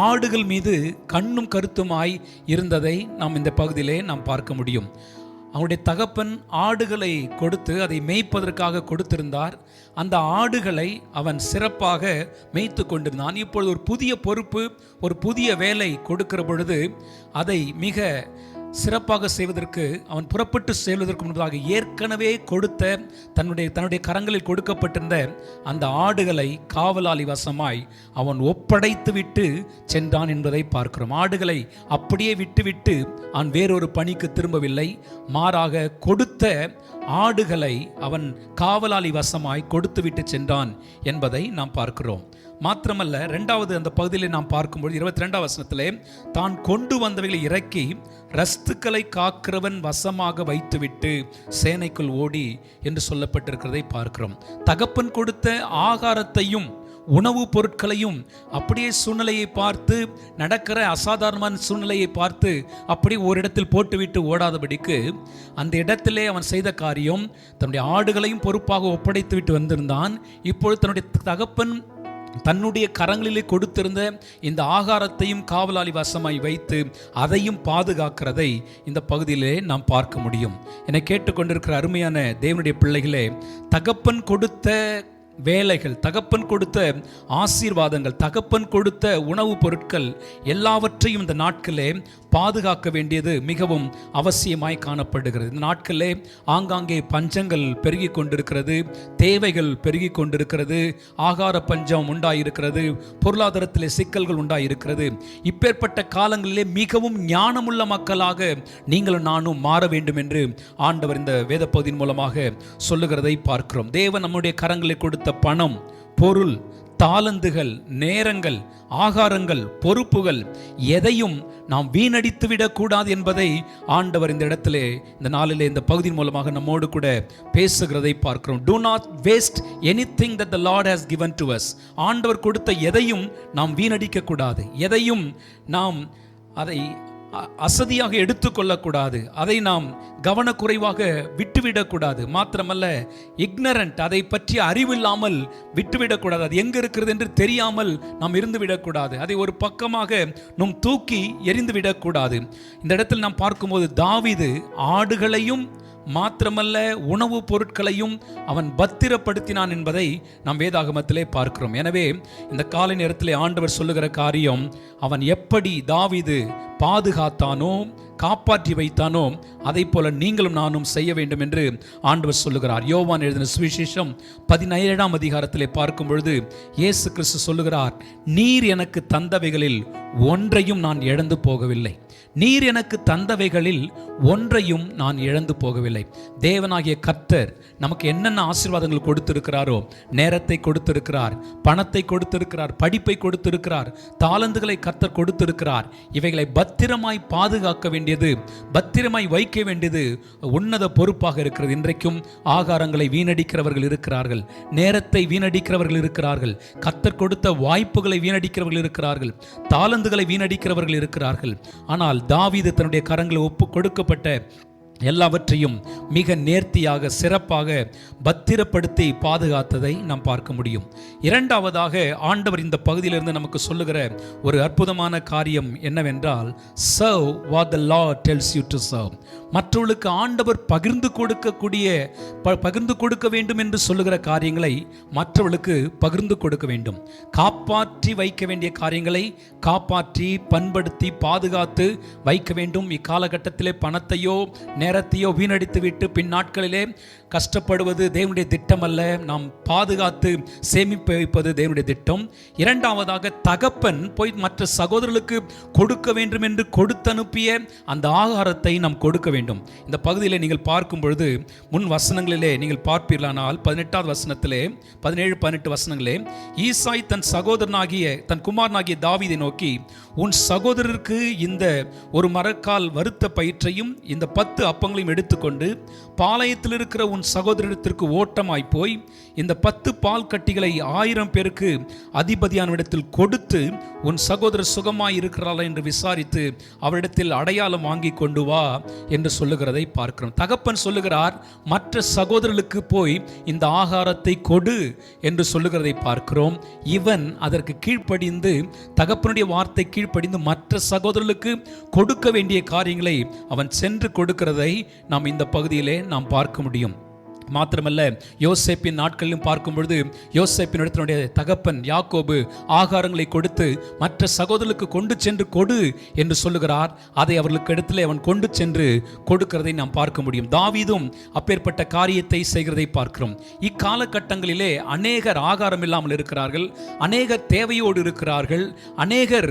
ஆடுகள் மீது கண்ணும் கருத்துமாய் இருந்ததை நாம் இந்த பகுதியிலே நாம் பார்க்க முடியும். அவனுடைய தகப்பன் ஆடுகளை கொடுத்து அதை மேய்ப்பதற்காக கொடுத்திருந்தார். அந்த ஆடுகளை அவன் சிறப்பாக மேய்த்து கொண்டிருந்தான். இப்பொழுது ஒரு புதிய பொறுப்பு, ஒரு புதிய வேலை கொடுக்கிற பொழுது அதை மிக சிறப்பாக செய்வதற்கு, அவன் புறப்பட்டு செல்வதற்கு முன்பதாக ஏற்கனவே கொடுத்த தன்னுடைய கரங்களில் கொடுக்கப்பட்டிருந்த அந்த ஆடுகளை காவலாளி வசமாய் அவன் ஒப்படைத்து விட்டு சென்றான் என்பதை பார்க்கிறோம். ஆடுகளை அப்படியே விட்டுவிட்டு அவன் வேறொரு பணிக்கு திரும்பவில்லை. மாறாக கொடுத்த ஆடுகளை அவன் காவலாளி வசமாய் கொடுத்து விட்டு சென்றான் என்பதை நாம் பார்க்கிறோம். மாத்திரமல்ல, 2வது அந்த பகுதியில் நாம் பார்க்கும்போது 22ஆம் வசனத்திலே தான் கொண்டு வந்தவைகளை இறக்கி ரஸ்துக்களை காக்கிறவன் வசமாக வைத்துவிட்டு சேனைக்குள் ஓடி என்று சொல்லப்பட்டிருக்கிறதை பார்க்கிறோம். தகப்பன் கொடுத்த ஆகாரத்தையும் உணவுப் பொருட்களையும் அப்படியே சூழ்நிலையை பார்த்து, நடக்கிற அசாதாரணமான சூழ்நிலையை பார்த்து அப்படி ஒரு இடத்தில் போட்டுவிட்டு ஓடாதபடிக்கு அந்த இடத்திலே அவன் செய்த காரியம், தன்னுடைய ஆடுகளையும் பொறுப்பாக ஒப்படைத்து விட்டு வந்திருந்தான். இப்பொழுது தன்னுடைய தகப்பன் தன்னுடைய கரங்களிலே கொடுத்திருந்த இந்த ஆகாரத்தையும் காவலாளி வசமாய் வைத்து அதையும் பாதுகாக்கிறதை இந்த பகுதியிலே நாம் பார்க்க முடியும். என்னை கேட்டுக்கொண்டிருக்கிற அருமையான தேவனுடைய பிள்ளைகளே, தகப்பன் கொடுத்த வேலைகள், தகப்பன் கொடுத்த ஆசீர்வாதங்கள், தகப்பன் கொடுத்த உணவுப் பொருட்கள் எல்லாவற்றையும் இந்த நாட்களே பாதுகாக்க வேண்டியது மிகவும் அவசியமாய் காணப்படுகிறது. இந்த நாட்களே ஆங்காங்கே பஞ்சங்கள் பெருகி கொண்டிருக்கிறது, தேவைகள் பெருகி கொண்டிருக்கிறது, ஆகார பஞ்சம் உண்டாயிருக்கிறது, பொருளாதாரத்திலே சிக்கல்கள் உண்டாயிருக்கிறது. இப்பேற்பட்ட காலங்களிலே மிகவும் ஞானமுள்ள மக்களாக நீங்களும் நானும் மாற வேண்டும் என்று ஆண்டவர் இந்த வேத பகுதியின் மூலமாக சொல்லுகிறதை பார்க்கிறோம். தேவன் நம்முடைய கரங்களை கொடுத்த பணம், பொருள், தாளந்துகள், நேரங்கள், ஆகாரங்கள், பொறுப்புகள் எதையும் நாம் வீணடித்து விடக்கூடாது என்பதை ஆண்டவர் இந்த இடத்திலே, இந்த நாளிலே, இந்த பகுதியின் மூலமாக நம்மோடு கூட பேசுகிறதை பார்க்கிறோம். Do not waste anything that the Lord has given to us. ஆண்டவர் கொடுத்த எதையும் நாம் வீணடிக்க கூடாது, எதையும் நாம் அதை அசதியாக எடுத்துக்கொள்ளக்கூடாது, அதை நாம் கவனக்குறைவாக விட்டுவிடக்கூடாது. மாத்திரமல்ல, இக்னரண்ட், அதை பற்றி அறிவில்லாமல் விட்டுவிடக்கூடாது. அது எங்கே இருக்கிறது என்று தெரியாமல் நாம் இருந்து விடக்கூடாது. அதை ஒரு பக்கமாக நாம் தூக்கி எறிந்து விடக்கூடாது. இந்த இடத்தில் நாம் பார்க்கும்போது தாவீது ஆடுகளையும் மாத்திரமல்ல உணவுப் பொருட்களையும் அவன் பத்திரப்படுத்தினான் என்பதை நாம் வேதாகமத்திலே பார்க்கிறோம். எனவே இந்த காலை நேரத்திலே ஆண்டவர் சொல்லுகிற காரியம், அவன் எப்படி தாவீது பாதுகாத்தானோ, காப்பாற்றி வைத்தானோ, அதை போல நீங்களும் நானும் செய்ய வேண்டும் என்று ஆண்டவர் சொல்லுகிறார். யோவான் எழுதின சுவிசேஷம் 17ஆம் அதிகாரத்திலே பார்க்கும் பொழுது இயேசு கிறிஸ்து சொல்லுகிறார், நீர் எனக்கு தந்தவைகளில் ஒன்றையும் நான் இழந்து போகவில்லை. நீர் எனக்கு தந்தவைகளில் ஒன்றையும் நான் இழந்து போகவில்லை. தேவனாகிய கர்த்தர் நமக்கு என்னென்ன ஆசீர்வாதங்கள் கொடுத்திருக்கிறாரோ, நேரத்தை கொடுத்திருக்கிறார், பணத்தை கொடுத்திருக்கிறார், படிப்பை கொடுத்திருக்கிறார், தாளந்துகளை கர்த்தர் கொடுத்திருக்கிறார். இவைகளை பத்திரமாய் பாதுகாக்க வேண்டியது, பத்திரமாய் வைக்க வேண்டியது உன்னத பொறுப்பாக இருக்கிறது. இன்றைக்கும் ஆகாரங்களை வீணடிக்கிறவர்கள் இருக்கிறார்கள், நேரத்தை வீணடிக்கிறவர்கள் இருக்கிறார்கள், கர்த்தர் கொடுத்த வாய்ப்புகளை வீணடிக்கிறவர்கள் இருக்கிறார்கள், தாளந்துகளை வீணடிக்கிறவர்கள் இருக்கிறார்கள். ஆனால் தாவீது தன்னுடைய கரங்களை ஒப்பு கொடுக்கப்பட்ட எல்லாவற்றையும் மிக நேர்த்தியாக, சிறப்பாக பத்திரப்படுத்தி பாதுகாத்ததை நாம் பார்க்க முடியும். இரண்டாவதாக ஆண்டவர் இந்த பகுதியிலிருந்து நமக்கு சொல்லுகிற ஒரு அற்புதமான காரியம் என்னவென்றால், serve what the Lord tells you to serve. மற்றவர்களுக்கு ஆண்டவர் பகிர்ந்து கொடுக்க வேண்டும் என்று சொல்லுகிற காரியங்களை மற்றவர்களுக்கு பகிர்ந்து கொடுக்க வேண்டும். காப்பாற்றி வைக்க வேண்டிய காரியங்களை காப்பாற்றி பண்படுத்தி பாதுகாத்து வைக்க வேண்டும். இக்காலகட்டத்திலே பணத்தையோ நேரத்தையோ வீணடித்து விட்டு பின் நாட்களிலே கஷ்டப்படுவது தேவனுடைய திட்டம் அல்ல. நாம் பாதுகாத்து சேமிப்பு வைப்பது தேவனுடைய திட்டம். இரண்டாவதாக, தகப்பன் போய் மற்ற சகோதரர்களுக்கு கொடுக்க வேண்டும் என்று கொடுத்தனுப்பிய அந்த ஆகாரத்தை நாம் கொடுக்க வேண்டும். இந்த பகுதியில் நீங்கள் பார்க்கும் பொழுது முன் வசனங்களிலே நீங்கள் பார்ப்பீர்களானால் 18வது வசனத்திலே 17-18 வசனங்களே, ஈசாய் தன் சகோதரனாகிய தன் குமாரனாகிய தாவீதை நோக்கி, உன் சகோதரருக்கு இந்த ஒரு மரக்கால் வறுத்த பயிற்றையும் இந்த 10 அப்பங்களையும் எடுத்துக்கொண்டு பாளையத்தில் இருக்கிற உன் சகோதரத்திற்கு ஓட்டமாய் போய் இந்த 10 பால் கட்டிகளை 1000 பேருக்கு அதிபதியானவிடத்தில் கொடுத்து உன் சகோதரர் சுகமாய் இருக்கிறாளா என்று விசாரித்து அவரிடத்தில் அடையாளம் வாங்கி கொண்டு வா என்று சொல்லுகிறதை பார்க்கிறோம். தகப்பன் சொல்லுகிறார், மற்ற சகோதரர்களுக்கு போய் இந்த ஆகாரத்தை கொடு என்று சொல்லுகிறதை பார்க்கிறோம். இவன் அதற்கு கீழ்ப்படிந்து, தகப்பனுடைய வார்த்தை கீழ்ப்படிந்து மற்ற சகோதரர்களுக்கு கொடுக்க வேண்டிய காரியங்களை அவன் சென்று கொடுக்கிறதை நாம் இந்த பகுதியிலே நாம் பார்க்க முடியும். மாத்திரமல்ல, யோசேப்பின் நாட்களிலும் பார்க்கும் பொழுது யோசேப்பின் இடத்தினுடைய தகப்பன் யாக்கோபு ஆகாரங்களை கொடுத்து மற்ற சகோதரர்களுக்கு கொண்டு சென்று கொடு என்று சொல்லுகிறார். அதை அவர்களுக்கு இடத்திலே அவன் கொண்டு சென்று கொடுக்கிறதை நாம் பார்க்க முடியும். தாவீதும் அப்பேற்பட்ட காரியத்தை செய்கிறதை பார்க்கிறோம். இக்காலகட்டங்களிலே அநேகர் ஆகாரம் இல்லாமல் இருக்கிறார்கள், அநேகர் தேவையோடு இருக்கிறார்கள், அநேகர்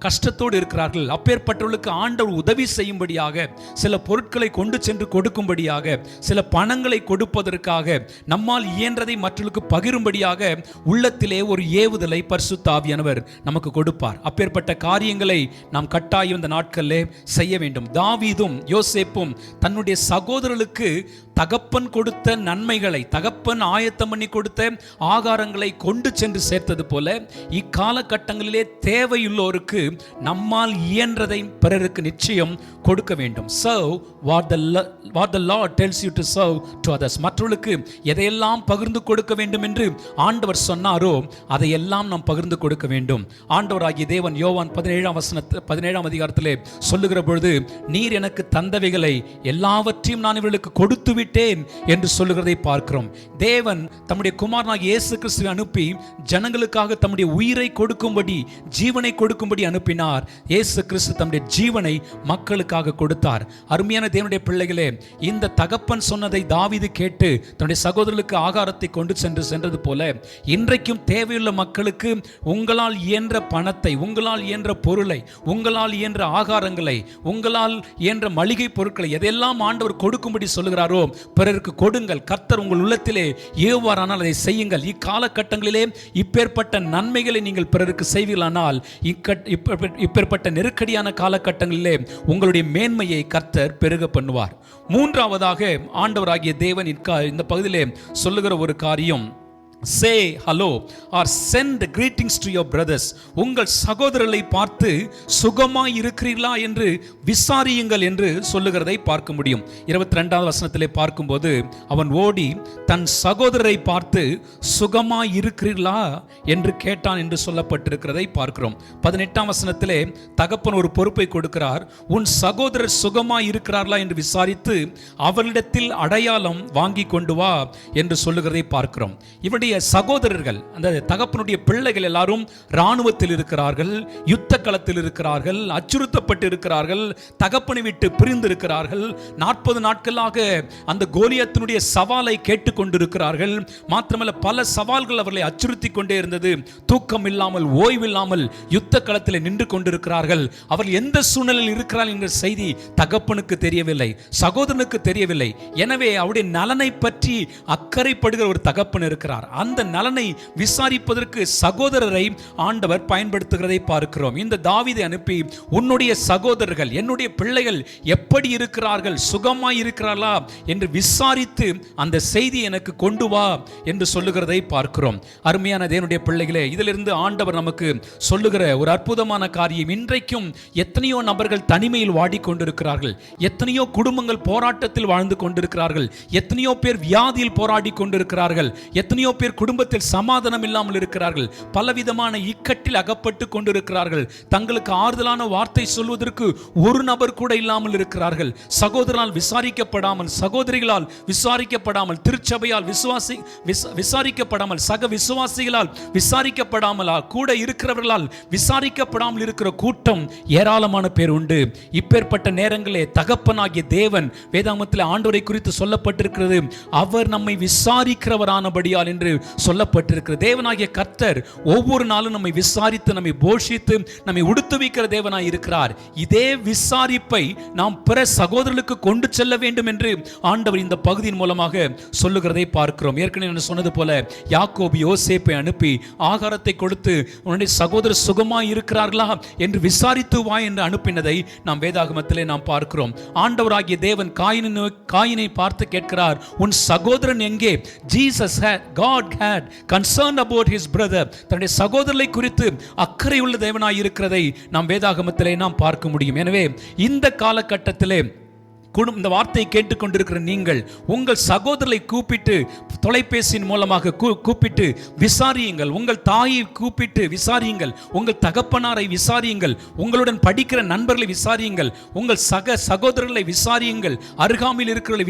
கஷ்டத்தோடு இருக்கிறார்கள். அப்பேற்பட்டவர்களுக்கு ஆண்டவர் உதவி செய்யும்படியாக, சில பொருட்களை கொண்டு சென்று கொடுக்கும்படியாக, சில பணங்களை கொடுப்பதற்காக, நம்மால் இயன்றதை மற்றவர்களுக்கு பகிரும்படியாக உள்ளத்திலே ஒரு ஏவுதலை பரிசுத்த ஆவியானவர் நமக்கு கொடுப்பார். அப்பேற்பட்ட காரியங்களை நாம் கட்டாயம் இந்த நாட்களிலே செய்ய வேண்டும். தாவீதும் யோசேப்பும் தன்னுடைய சகோதரர்களுக்கு தகப்பன் கொடுத்த நன்மைகளை, தகப்பன் ஆயத்தம் பண்ணி கொடுத்த ஆகாரங்களை கொண்டு சென்று சேர்த்தது போல இக்காலகட்டங்களிலே தேவையுள்ளோருக்கு நம்மால் இயன்றதை பிறருக்கு நிச்சயம் கொடுக்க வேண்டும். Serve what the Lord tells you to serve to others. மற்றவர்களுக்கு எதையெல்லாம் பகிர்ந்து கொடுக்க வேண்டும் என்று ஆண்டவர் சொன்னாரோ அதையெல்லாம் நாம் பகிர்ந்து கொடுக்க வேண்டும். ஆண்டவராகிய தேவன் யோவான் 17ஆம் அதிகாரத்திலே சொல்லுகிற பொழுது, நீர் எனக்கு தந்தவைகளை எல்லாவற்றையும் நான் இவர்களுக்கு கொடுத்து விட்டேன் என்று சொல்லுகிறதை பார்க்கிறோம். தேவன் தம்முடைய குமாரனாகிய இயேசு கிறிஸ்துவை அனுப்பி ஜனங்களுக்காக தம்முடைய உயிரை கொடுக்கும்படி, ஜீவனை கொடுக்கும்படி அனுப்பினார். இயேசு கிறிஸ்து தம்முடைய ஜீவனை மக்களுக்காக கொடுத்தார். அருமையான தேவனுடைய பிள்ளைகளே, இந்த தகப்பன் சொன்னதை தாவீது கேட்டு தன்னுடைய சகோதரர்களுக்கு ஆகாரத்தை கொண்டு சென்றது போல இன்றைக்கும் தேவையுள்ள மக்களுக்கு உங்களால் இயன்ற பணத்தை, உங்களால் இயன்ற பொருளை, உங்களால் இயன்ற ஆகாரங்களை, உங்களால் இயன்ற மளிகை பொருட்களை எதையெல்லாம் ஆண்டவர் கொடுக்கும்படி சொல்லுகிறாரோ பிறருக்கு கொடுங்கள். கர்த்தர் உங்கள் உள்ளத்திலே ஏவாரானால் அதை செய்யுங்கள். இக்காலகட்டங்களிலே இப்பேற்பட்ட நன்மைகளை நீங்கள் பிறருக்கு செய்வீர்களானால் இப்பேற்பட்ட நெருக்கடியான காலகட்டங்களிலே உங்களுடைய மேன்மையை கர்த்தர் பெருக பண்ணுவார். மூன்றாவதாக ஆண்டவராகிய தேவன் இந்த பகுதியிலே சொல்லுகிற ஒரு காரியம், say hello or send greetings to your brothers. உங்கள் சகோதரர்களை பார்த்து சுகமாய் இருக்கிறீர்களா என்று விசாரியுங்கள் என்று சொல்லுகிறதை பார்க்க முடியும். 22ஆவது வசனத்திலே பார்க்கும்போது, அவன் ஓடி தன் சகோதரரை பார்த்து சுகமாய் இருக்கிறீர்களா என்று கேட்டான் என்று சொல்லப்பட்டிருக்கிறதை பார்க்கிறோம். 18ஆம் வசனத்திலே தகப்பன் ஒரு பொறுப்பை கொடுக்கிறார். உன் சகோதரர் சுகமாய் இருக்கிறார்களா என்று விசாரித்து அவளிடத்தில் அடையாளம் வாங்கி கொண்டு வா என்று சொல்லுகிறதை பார்க்கிறோம். இவருடைய சகோதரர்கள், அந்த தகப்பனுடைய பிள்ளைகள் எல்லாரும் இராணுவத்தில் இருக்கிறார்கள், யுத்த களத்தில் இருக்கிறார்கள், அச்சுறுத்தப்பட்டு இருக்கிறார்கள், தகப்பனை விட்டு பிரிந்து இருக்கிறார்கள். 40 நாட்களாக அந்த கோலியாத்தினுடைய சவாலை கேட்டுக்கொண்டிருக்கிறார்கள். மாத்திரமல்ல, பல சவால்கள் அவர்களை அச்சுறுத்தி கொண்டே இருந்தது. தூக்கம் இல்லாமல், ஓய்வில்லாமல் யுத்த களத்தில் நின்று கொண்டிருக்கிறார்கள். அவர்கள் எந்த சூழ்நிலையில் இருக்கிறார்கள் என்ற செய்தி தகப்பனுக்கு தெரியவில்லை, சகோதரனுக்கு தெரியவில்லை. எனவே அவருடைய நலனை பற்றி அக்கறைப்படுகிற ஒரு தகப்பன் இருக்கிறார். அந்த நலனை விசாரிப்பதற்கு சகோதரரை ஆண்டவர் பயன்படுத்துகிறதை பார்க்கிறோம். இந்த தாவீதை அனுப்பி, உன்னுடைய சகோதரர்கள், என்னுடைய பிள்ளைகள் எப்படி இருக்கிறார்கள், சுகமாய் இருக்கிறார்களா என்று விசாரித்து அந்த செய்தி எனக்கு கொண்டு வா என்று சொல்லுகிறதை பார்க்கிறோம். அருமையான தேவனுடைய பிள்ளைகளே, இதிலிருந்து ஆண்டவர் நமக்கு சொல்லுகிற ஒரு அற்புதமான காரியம், இன்றைக்கும் எத்தனையோ நபர்கள் தனிமையில் வாடிக்கொண்டிருக்கிறார்கள், எத்தனையோ குடும்பங்கள் போராட்டத்தில் வாழ்ந்து கொண்டிருக்கிறார்கள், எத்தனையோ பேர் வியாதியில் போராடி கொண்டிருக்கிறார்கள், எத்தனையோ பேர் குடும்பத்தில் சமாதானம் இல்லாமல் இருக்கிறார்கள், பலவிதமான இக்கட்டில் அகப்பட்டு கொண்டிருக்கிறார்கள். தங்களுக்கு ஆறுதலான வார்த்தை சொல்வதற்கு ஒரு நபர் கூட இல்லாமல் இருக்கிறார்கள். சகோதரனால் விசாரிக்கப்படாமல், சகோதரிகளால் விசாரிக்கப்படாமல், திருச்சபையால் விசாரிக்கப்படாமல், சக விசுவாசிகளால் விசாரிக்கப்படாமல், கூட இருக்கிறவர்களால் விசாரிக்கப்படாமல் இருக்கிற கூட்டம் ஏராளமான பேர் உண்டு. இப்பேற்பட்ட நேரங்களே தகப்பனாகிய தேவன், வேதாகமத்தில் ஆண்டவரை குறித்து சொல்லப்பட்டிருக்கிறது, அவர் நம்மை விசாரிக்கிறவரானபடியால் என்று சொல்லப்பட்டிருக்கிற தேவனாகிய கர்த்தர் ஒவ்வொரு நாளும் நம்மை விசாரித்து, நம்மை போஷித்து, நம்மை உடுத்துவிக்கிற தேவனாய் இருக்கிறார். இதே விசாரிப்பை நாம் பிற சகோதரர்களுக்கு கொண்டு செல்ல வேண்டும் என்று ஆண்டவர் இந்த பகுதியின் மூலமாக சொல்லுகிறதை பார்க்கிறோம். ஏற்கனவே நான் சொன்னது போல யாக்கோபு யோசேப்பை அனுப்பி ஆகாரத்தை கொடுத்து, உன்னுடைய சகோதரர் சுகமாய் இருக்கிறார்களா என்று விசாரித்து வா என்று அனுப்பினதை நாம் வேதாகமத்திலே நாம் பார்க்கிறோம். ஆண்டவராகிய தேவன் காயினை பார்த்து கேட்கிறார், உன் சகோதரன் எங்கே? Jesus God had concerned about his brother. தன்னுடைய சகோதரரை குறித்து அக்கறை உள்ள தேவனாய் இருக்கிறதை நாம் வேதாகமத்திலே நாம் பார்க்க முடியும். எனவே இந்த காலகட்டத்திலே இந்த வார்த்தையை கேட்டுக்கொண்டிருக்கிற நீங்கள் உங்கள் சகோதரரை கூப்பிட்டு, தொலைபேசியின் மூலமாக கூப்பிட்டு விசாரியுங்கள். உங்கள் தாயை கூப்பிட்டு விசாரியுங்கள், உங்கள் தகப்பனாரை விசாரியுங்கள், உங்களுடன் படிக்கிற நண்பர்களை விசாரியுங்கள், உங்கள் சக சகோதரர்களை விசாரியுங்கள், அருகாமையில் இருக்கிறவர்களை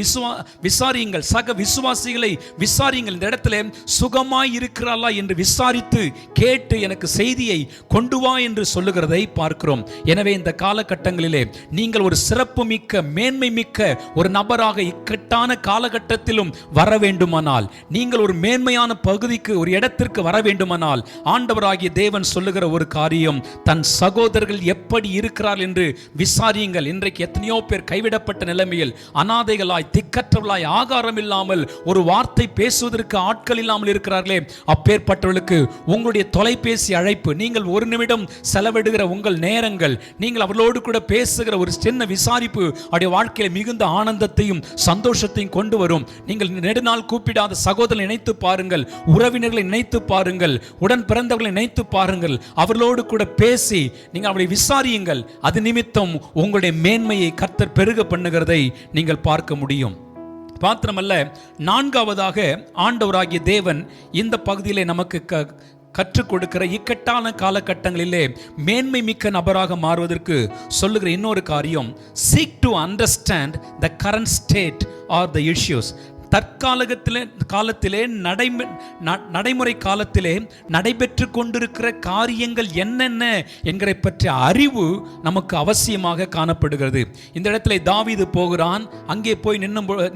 விசாரியுங்கள், சக விசுவாசிகளை விசாரியுங்கள். இந்த இடத்துல சுகமாய் இருக்கிறாளா என்று விசாரித்து கேட்டு எனக்கு செய்தியை கொண்டு வா என்று சொல்லுகிறதை பார்க்கிறோம். எனவே இந்த காலகட்டங்களிலே நீங்கள் ஒரு சிறப்பு மிக்க, மேன்மை மிக்க ஒரு நபராக இக்கட்டான காலகட்டத்திலும் வர வேண்டுமானால், நீங்கள் ஒரு மேன்மையான பகுதிக்கு, ஒரு இடத்திற்கு வர வேண்டுமானால், ஆண்டவராகிய தேவன் சொல்லுகிற ஒரு காரியம், தன் சகோதரர்கள் எப்படி இருக்கிறார் என்று விசாரியுங்கள். இன்றைக்கு எத்தனையோ பேர் கைவிடப்பட்ட நிலைமையில், அனாதைகளாய், திக்கற்றவர்களாய், ஆகாரம் இல்லாமல், ஒரு வார்த்தை பேசுவதற்கு ஆட்கள் இல்லாமல் இருக்கிறார்களே, அப்பேற்பட்டவர்களுக்கு உங்களுடைய தொலைபேசி அழைப்பு, நீங்கள் ஒரு நிமிடம் செலவிடுகிற உங்கள் நேரங்கள், நீங்கள் அவர்களோடு கூட பேசுகிற ஒரு சின்ன விசாரிப்பு அவருடைய வாழ்க்கையில் வாழ்க்கையில் மிகுந்த ஆனந்தத்தையும் சந்தோஷத்தையும் கொண்டு வரும். நீங்கள் நெடுநாள் கூப்பிடாத சகோதரனை நினைத்து பாருங்கள், உறவினர்களை நினைத்து பாருங்கள், உடன் பிறந்தவர்களை நினைத்து பாருங்கள், அவர்களோடு கூட பேசி நீங்கள் அவளை விசாரியுங்கள். அது நிமித்தம் உங்களுடைய மேன்மையை கர்த்தர் பெருக பண்ணுகிறதை நீங்கள் பார்க்க முடியும். மாத்திரமல்ல, நான்காவதாக ஆண்டவராகிய தேவன் இந்த பகுதியிலே நமக்கு கற்றுக் கொடுக்கிற இக்கட்டான காலகட்டங்களிலே மேன்மை மிக்க நபராக மாறுவதற்கு சொல்லுகிற இன்னொரு காரியம், seek to understand the current state or the issues. காலத்திலே நடைமுறை காலத்திலே நடைபெற்று கொண்டிருக்கிற காரியங்கள் என்னென்ன என்கிற பற்றிய அறிவு நமக்கு அவசியமாக காணப்படுகிறது. இந்த இடத்துல தாவீது போகிறான். அங்கே போய்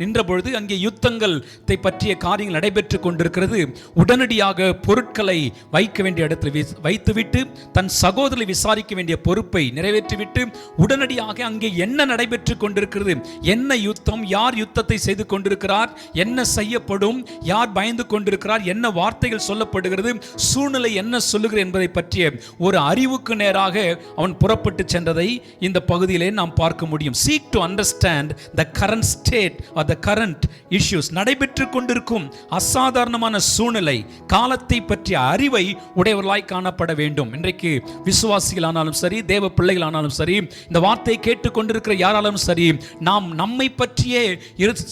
நின்ற பொழுது அங்கே யுத்தங்களை பற்றிய காரியங்கள் நடைபெற்று கொண்டிருக்கிறது. உடனடியாக பொருட்களை வைக்க வேண்டிய இடத்தில் வைத்துவிட்டு தன் சகோதரரை விசாரிக்க வேண்டிய பொறுப்பை நிறைவேற்றிவிட்டு உடனடியாக அங்கே என்ன நடைபெற்று கொண்டிருக்கிறது, என்ன யுத்தம், யார் யுத்தத்தை செய்து கொண்டிருக்கிறார், என்ன செய்யப்படும், யார் பயந்து கொண்டிருக்கிறார், என்ன வார்த்தைகள் சொல்லப்படுகிறது, சூழ்நிலை என்ன சொல்லுகிறது என்பதை பற்றிய ஒரு அறிவுக்கு நேராக அவன் புறப்பட்டு சென்றதை இந்த பகுதியிலே நாம் பார்க்க முடியும். Seek to understand the current state or the current issues. நடைபெற்று கொண்டிருக்கும் அசாதாரணமான சூழ்நிலை காலத்தை பற்றிய அறிவை உடையவர்களாய் காணப்பட வேண்டும். இன்றைக்கு விசுவாசிகள் ஆனாலும் சரி, தேவ பிள்ளைகள் ஆனாலும் சரி, இந்த வார்த்தையை கேட்டுக் கொண்டிருக்கிற யாராலும் சரி, நாம் நம்மை பற்றியே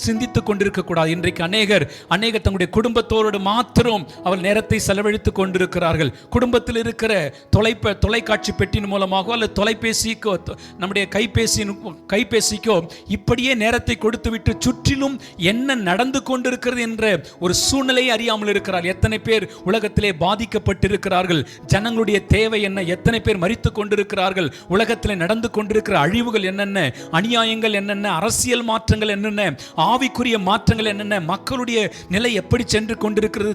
சிந்தித்துக் கொண்டிருக்க கூடாது. இன்றைக்கு அநேகர் தங்களுடைய குடும்பத்தோடு மாத்திரம் அவர் நேரத்தை செலவழித்துக் கொண்டிருக்கிறார்கள். குடும்பத்தில் இருக்கிற தொலைக்காட்சி பெட்டியின் மூலமாக அல்லது தொலைபேசிக்கோ நம்முடைய கைபேசிக்கோ இப்படியே நேரத்தை கொடுத்துவிட்டு சுற்றிலும் என்ன நடந்து கொண்டிருக்கிறது என்ற ஒரு சூழ்நிலையை அறியாமல் இருக்கிறார். எத்தனை பேர் உலகத்திலே பாதிக்கப்பட்டிருக்கிறார்கள், ஜனங்களுடைய தேவை என்ன, எத்தனை பேர் மரித்துக் கொண்டிருக்கிறார்கள், உலகத்திலே நடந்து கொண்டிருக்கிற அழிவுகள் என்னென்ன, அநியாயங்கள் என்னென்ன, அரசியல் மாற்றங்கள் என்னென்ன, ஆவிக்குரிய மாற்றங்கள் என்னென்ன, மக்களுடைய நிலை எப்படி சென்று கொண்டிருக்கிறது,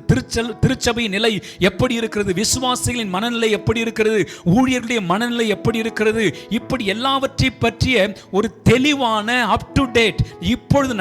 திருச்சபை நிலை எப்படி இருக்கிறது, விசுவாசிகளின் மனநிலை எப்படி இருக்கிறது, ஊழியர்களுடைய மனநிலை எப்படி இருக்கிறது, இப்படி எல்லாவற்றை பற்றிய ஒரு தெளிவான அப் டு டேட் இப்பொழுது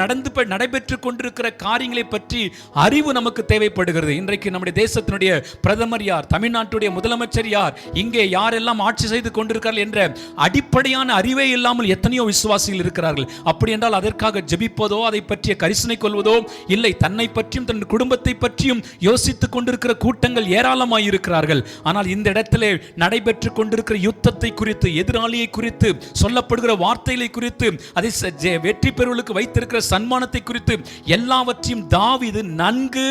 நடைபெற்று கொண்டிருக்கிற காரியங்களை பற்றி அறிவு நமக்கு தேவைப்படுகிறது. இன்றைக்கு நம்முடைய தேசத்தினுடைய பிரதமர் யார், தமிழ்நாட்டுடைய முதலமைச்சர் யார், இங்கே யாரெல்லாம் ஆட்சி செய்து கொண்டிருக்கிறார்கள் என்ற அடிப்படையான அறிவே இல்லாமல் எத்தனையோ விசுவாசிகள் இருக்கிறார்கள். அப்படி என்றால் அதற்காக ஜெபிப்பதோ அதை பற்றிய கரிசனை கொள்வதோ இல்லை, தன்னை பற்றியும் தன் குடும்பத்தை பற்றியும் யோசித்துக் கொண்டிருக்கிற கூட்டங்கள் ஏராளமாய் இருக்கிறார்கள். ஆனால் இந்த இடத்திலே நடைபெற்று கொண்டிருக்கிற யுத்தத்தை குறித்து, எதிராளியை குறித்து சொல்லப்படுகிற வார்த்தைகளை குறித்து, அதை வெற்றி பெறுவதற்கு வைத்திருக்கிற சன்மானத்தை குறித்து எல்லாவற்றையும் தாவீது நன்கு